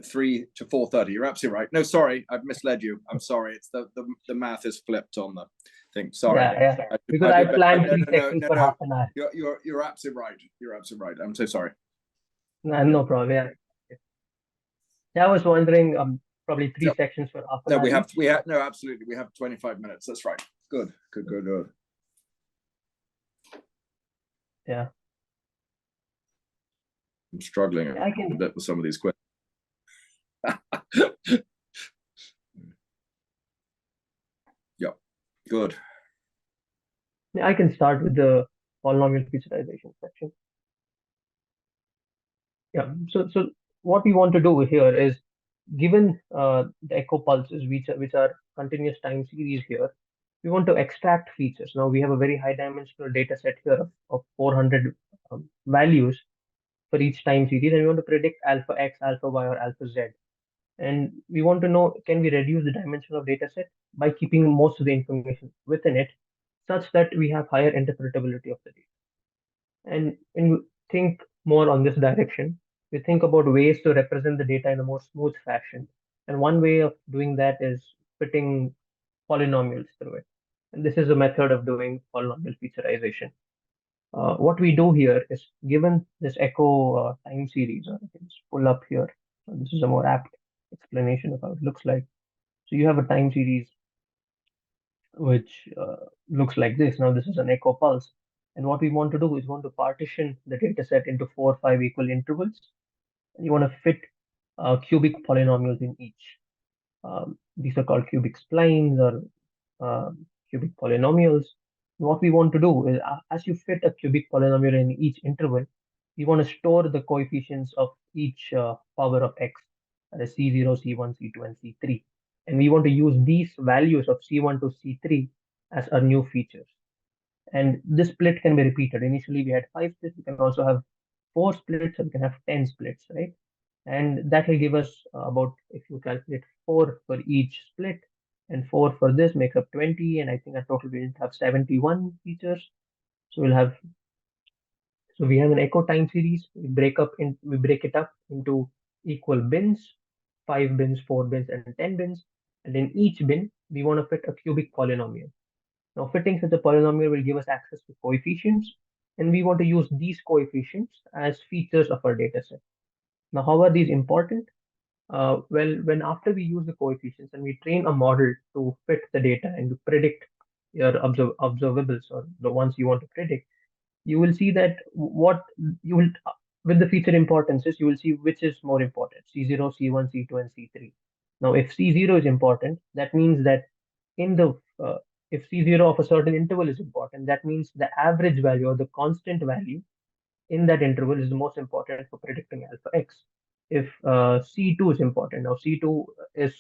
3 to 4:30. You're absolutely right. No, sorry, I've misled you. I'm sorry. It's the math is flipped on the thing. Sorry. Yeah. Because I planned 3 sections for half an hour. You're absolutely right. You're absolutely right. I'm so sorry. No problem. Yeah. I was wondering, probably 3 sections for half an hour. No, we have no, absolutely. We have 25 minutes. That's right. Good. Yeah. I'm struggling a bit with some of these questions. Yeah, good. Yeah, I can start with the polynomial featureization section. Yeah, so what we want to do here is, given the echo pulses, which are continuous time series here, we want to extract features. Now we have a very high dimensional data set here of 400 values for each time series, and we want to predict alpha x, alpha y, or alpha z. And we want to know, can we reduce the dimension of data set by keeping most of the information within it, such that we have higher interpretability of the data. And when you think more on this direction, we think about ways to represent the data in a more smooth fashion. And one way of doing that is fitting polynomials through it. And this is a method of doing polynomial featureization. What we do here is, given this echo time series, or I can just pull up here. This is a more apt explanation of how it looks like. So you have a time series which looks like this. Now this is an echo pulse. And what we want to do is want to partition the data set into 4 or 5 equal intervals. And you want to fit cubic polynomials in each. These are called cubic splines or cubic polynomials. What we want to do is, as you fit a cubic polynomial in each interval, we want to store the coefficients of each power of x, that is C0, C1, C2, and C3. And we want to use these values of C1 to C3 as our new features. And this split can be repeated. Initially, we had 5 splits. We can also have 4 splits, and we can have 10 splits, right? And that will give us about, if you calculate 4 for each split, and 4 for this makes up 20, and I think at total we'll have 71 features. So we have an echo time series. We break it up into equal bins, 5 bins, 4 bins, and 10 bins. And in each bin, we want to fit a cubic polynomial. Now, fitting such a polynomial will give us access to coefficients, and we want to use these coefficients as features of our data set. Now, how are these important? Well, when after we use the coefficients and we train a model to fit the data and to predict your observables, or the ones you want to predict, you will see that what you will, with the feature importances, you will see which is more important, C0, C1, C2, and C3. Now, if C0 is important, that means that in the if C0 of a certain interval is important, that means the average value or the constant value in that interval is the most important for predicting alpha x. If C2 is important, now C2 is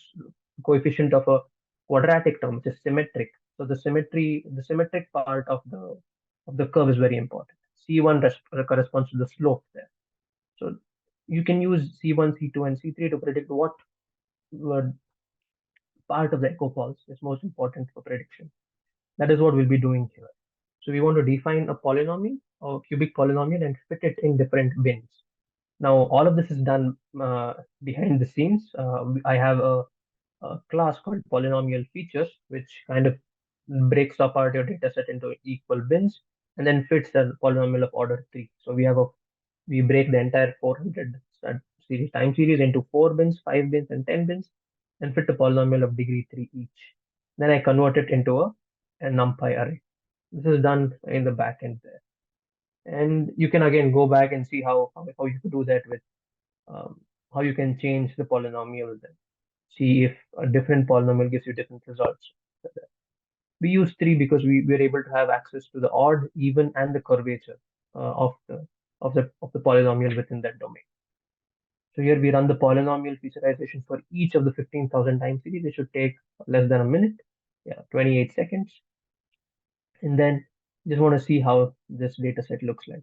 coefficient of a quadratic term, which is symmetric. So the symmetric part of the curve is very important. C1 corresponds to the slope there. So you can use C1, C2, and C3 to predict what part of the echo pulse is most important for prediction. That is what we'll be doing here. So we want to define a polynomial or cubic polynomial and fit it in different bins. Now, all of this is done behind the scenes. I have a class called polynomial features, which kind of breaks apart your data set into equal bins and then fits a polynomial of order 3. So we break the entire 400 time series into 4 bins, 5 bins, and 10 bins, and fit a polynomial of degree 3 each. Then I convert it into a NumPy array. This is done in the back end there. And you can again go back and see how you could do that with how you can change the polynomial then. See if a different polynomial gives you different results. We use 3 because we were able to have access to the odd, even, and the curvature of the polynomial within that domain. So here we run the polynomial featureization for each of the 15,000 time series. It should take less than a minute, 28 seconds. And then just want to see how this data set looks like.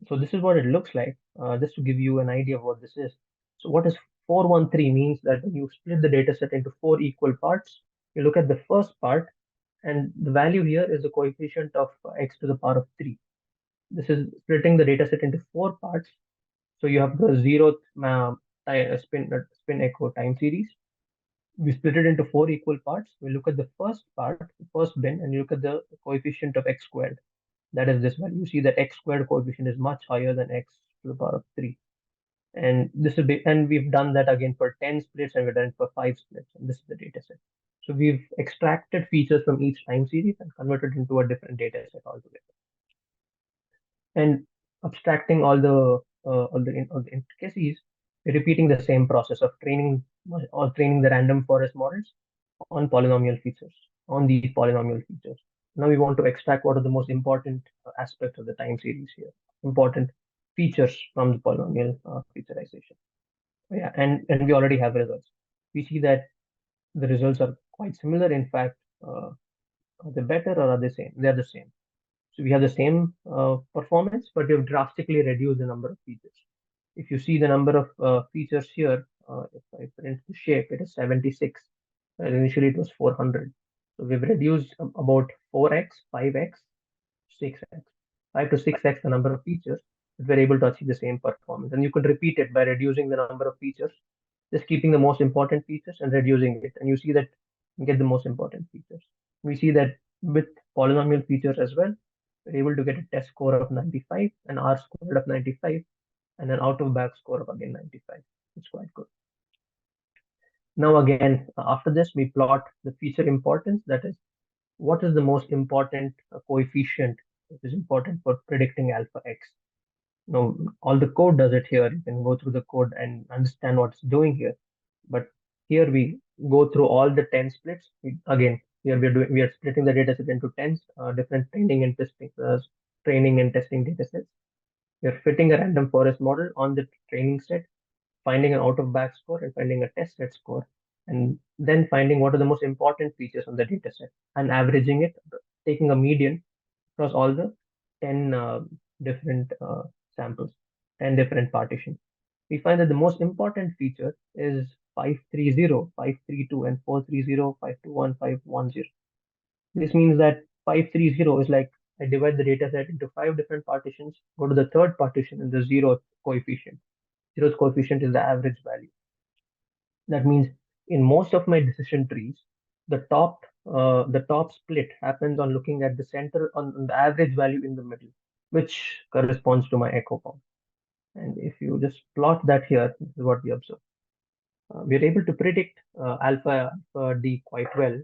So this is what it looks like, just to give you an idea of what this is. So what is 413 means that when you split the data set into 4 equal parts, you look at the first part, and the value here is the coefficient of x to the power of 3. This is splitting the data set into 4 parts. So you have the 0th spin echo time series. We split it into 4 equal parts. We look at the first part, the first bin, and you look at the coefficient of x squared. That is this value. You see that x squared coefficient is much higher than x to the power of 3. And this will be, and we've done that again for 10 splits, and we've done it for 5 splits, and this is the data set. So we've extracted features from each time series and converted into a different data set altogether. And abstracting all the intricacies, we're repeating the same process of training the random forest models on polynomial features, on these polynomial features. Now we want to extract what are the most important aspects of the time series here, important features from the polynomial featureization. Yeah, and we already have results. We see that the results are quite similar. In fact, are they better or are they same? They're the same. So we have the same performance, but we have drastically reduced the number of features. If you see the number of features here, if I print the shape, it is 76. Initially, it was 400. So we've reduced about 4x, 5x, 6x, 5 to 6x the number of features, but we're able to achieve the same performance. And you could repeat it by reducing the number of features, just keeping the most important features and reducing it. And you see that you get the most important features. We see that with polynomial features as well, we're able to get a test score of 95, an R squared of 95, and an out of bag score of again 95. It's quite good. Now again, after this, we plot the feature importance. That is, what is the most important coefficient which is important for predicting alpha x. Now, all the code does it here. You can go through the code and understand what it's doing here. But here we go through all the 10 splits. Again, here we are splitting the data set into 10 different training and testing data sets. We are fitting a random forest model on the training set, finding an out of bag score and finding a test set score, and then finding what are the most important features on the data set and averaging it, taking a median across all the 10 different samples, 10 different partitions. We find that the most important feature is 530, 532, and 430, 521, 510. This means that 530 is like I divide the data set into 5 different partitions, go to the third partition and the zeroth coefficient. Zeroth coefficient is the average value. That means in most of my decision trees, the top split happens on looking at the center on the average value in the middle, which corresponds to my echo pulse. And if you just plot that here, this is what we observe. We are able to predict alpha D quite well,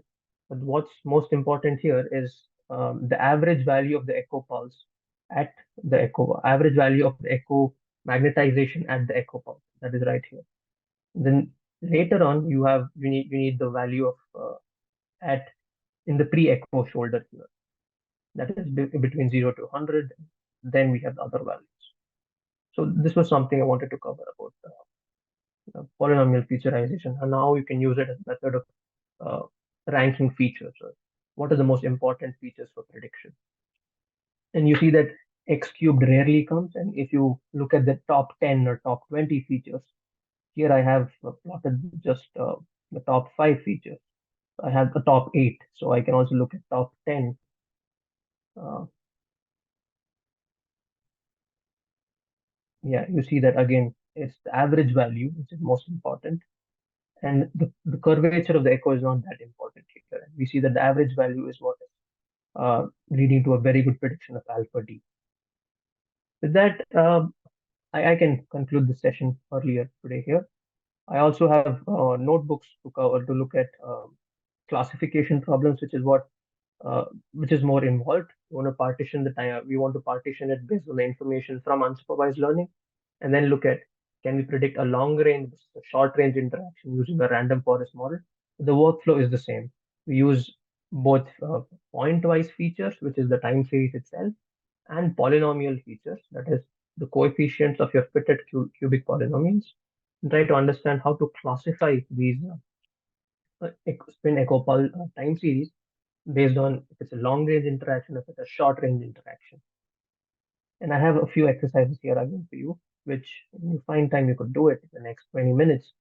but what's most important here is the average value of the echo pulse at the average value of the echo magnetization at the echo pulse. That is right here. Then later on, you need the value of in the pre-echo shoulder here. That is between 0 to 100. Then we have the other values. So this was something I wanted to cover about polynomial featureization, and now you can use it as a method of ranking features. What are the most important features for prediction? And you see that x cubed rarely comes, and if you look at the top 10 or top 20 features, here I have plotted just the top 5 features. I have the top 8, so I can also look at top 10. Yeah, you see that again, it's the average value which is most important. And the curvature of the echo is not that important here. We see that the average value is what is leading to a very good prediction of alpha D. With that, I can conclude the session earlier today here. I also have notebooks to cover to look at classification problems, which is more involved. We want to partition the time. We want to partition it based on the information from unsupervised learning, and then look at, can we predict a long range versus a short range interaction using a random forest model. The workflow is the same. We use both point-wise features, which is the time series itself, and polynomial features, that is the coefficients of your fitted cubic polynomials, and try to understand how to classify these spin echo time series based on if it's a long range interaction, if it's a short range interaction. And I have a few exercises here again for you, which when you find time, you could do it in the next 20 minutes,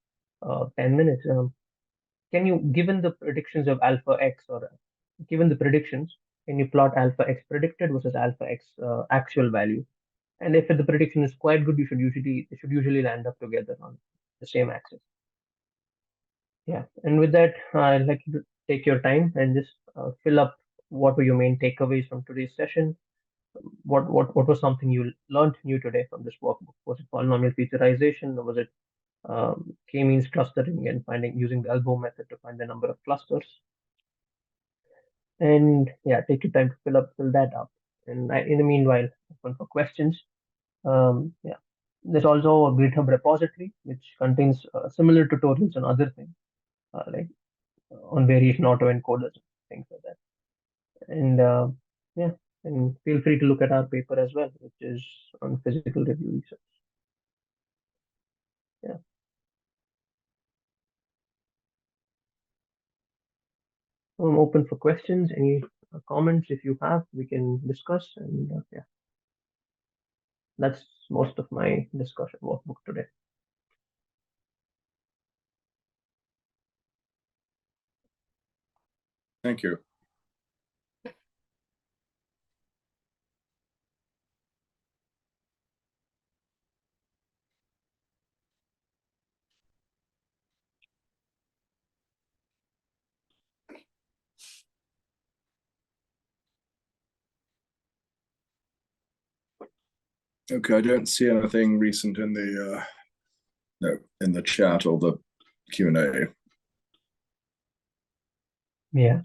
10 minutes. Can you, given the predictions of alpha x, or given the predictions, can you plot alpha x predicted versus alpha x actual value? And if the prediction is quite good, they should usually land up together on the same axis. Yeah, and with that, I'd like you to take your time and just fill up what were your main takeaways from today's session. What was something you learned new today from this workbook? Was it polynomial featureization, or was it k-means clustering and using the elbow method to find the number of clusters? And yeah, take your time to fill that up. And in the meanwhile, open for questions. Yeah, there's also a GitHub repository which contains similar tutorials on other things, like on variation autoencoders, things like that. And yeah, and feel free to look at our paper as well, which is on physical review research. Yeah. I'm open for questions. Any comments if you have, we can discuss. And yeah, that's most of my discussion workbook today. Thank you. Okay, I don't see anything recent in the no, in the chat or the Q&A. Yeah.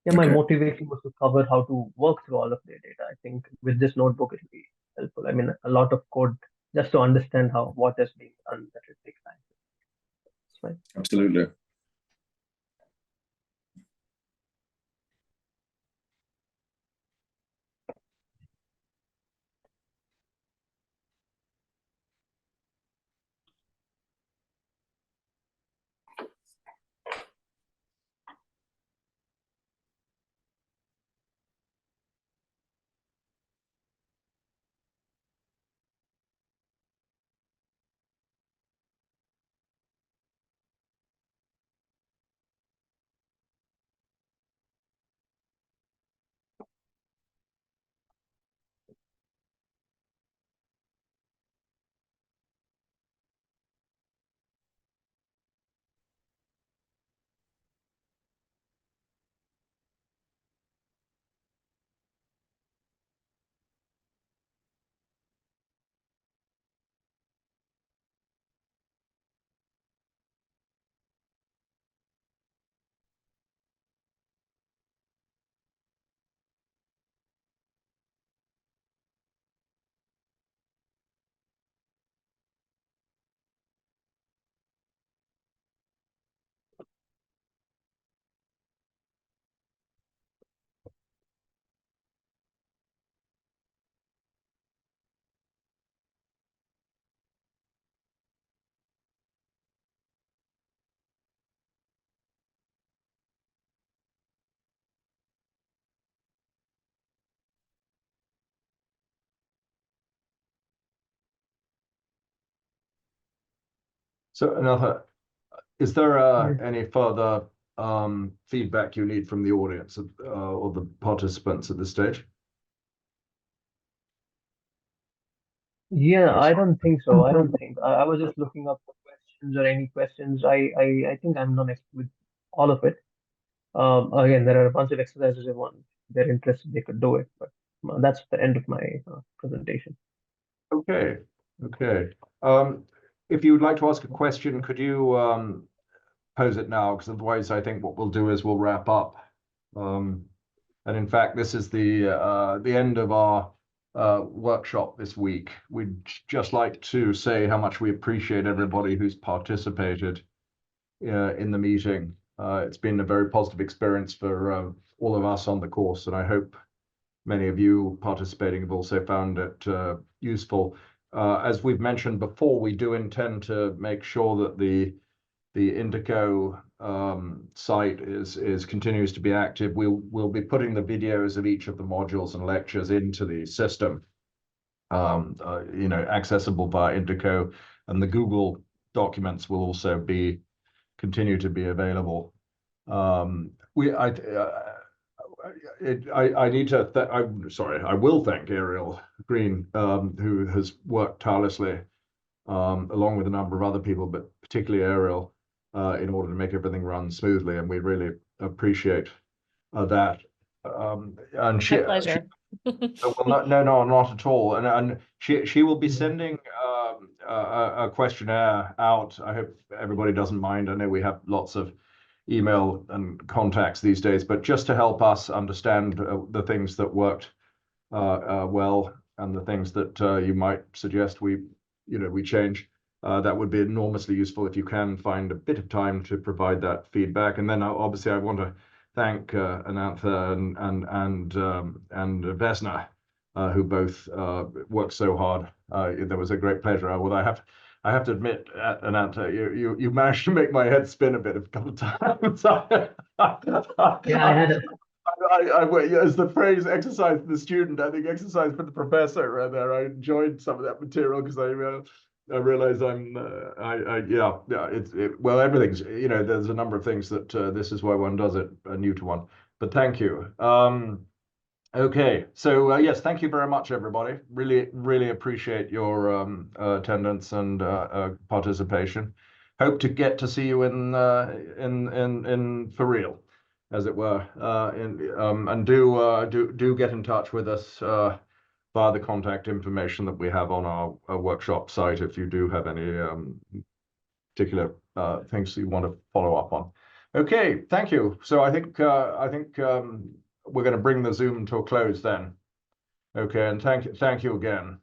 My Okay. motivation was to cover how to work through all of their data. I think with this notebook, it'll be helpful. I mean, a lot of code just to understand what is being done, that it takes time. That's fine. Absolutely. So another, is there Yes. any further feedback you need from the audience or the participants at this stage? Yeah, I don't think so. I don't think. I was just looking up for questions or any questions. I think I'm done with all of it. Again, there are a bunch of exercises if one they're interested, they could do it. But that's the end of my presentation. Okay, okay. If you would like to ask a question, could you pose it now? Because otherwise, I think what we'll do is we'll wrap up. And in fact, this is the end of our workshop this week. We'd just like to say how much we appreciate everybody who's participated in the meeting. It's been a very positive experience for all of us on the course, and I hope many of you participating have also found it useful. As we've mentioned before, we do intend to make sure that the Indico site continues to be active. We'll be putting the videos of each of the modules and lectures into the system, accessible via Indico, and the Google documents will also continue to be available. I will thank Ariel Green, who has worked tirelessly, along with a number of other people, but particularly Ariel, in order to make everything run smoothly, and we really appreciate that. And My pleasure. well, no, not at all. And she will be sending a questionnaire out. I hope everybody doesn't mind. I know we have lots of email and contacts these days, but just to help us understand the things that worked well and the things that you might suggest we change. That would be enormously useful if you can find a bit of time to provide that feedback. And then obviously I want to thank Anantha and Vesna, who both worked so hard. There was a great pleasure. Although I have to admit, Anantha, you managed to make my head spin a bit a couple of times. Yeah, I had a As the phrase "exercise for the student," I think exercise for the professor. Rather, I enjoyed some of that material because I realize well, everything's, there's a number of things that this is why one does it, new to one. But thank you. Okay, so yes, thank you very much, everybody. Really appreciate your attendance and participation. Hope to get to see you in for real, as it were. And do get in touch with us via the contact information that we have on our workshop site if you do have any particular things that you want to follow up on. Okay, thank you. So I think we're going to bring the Zoom to a close then. Okay, and thank you again.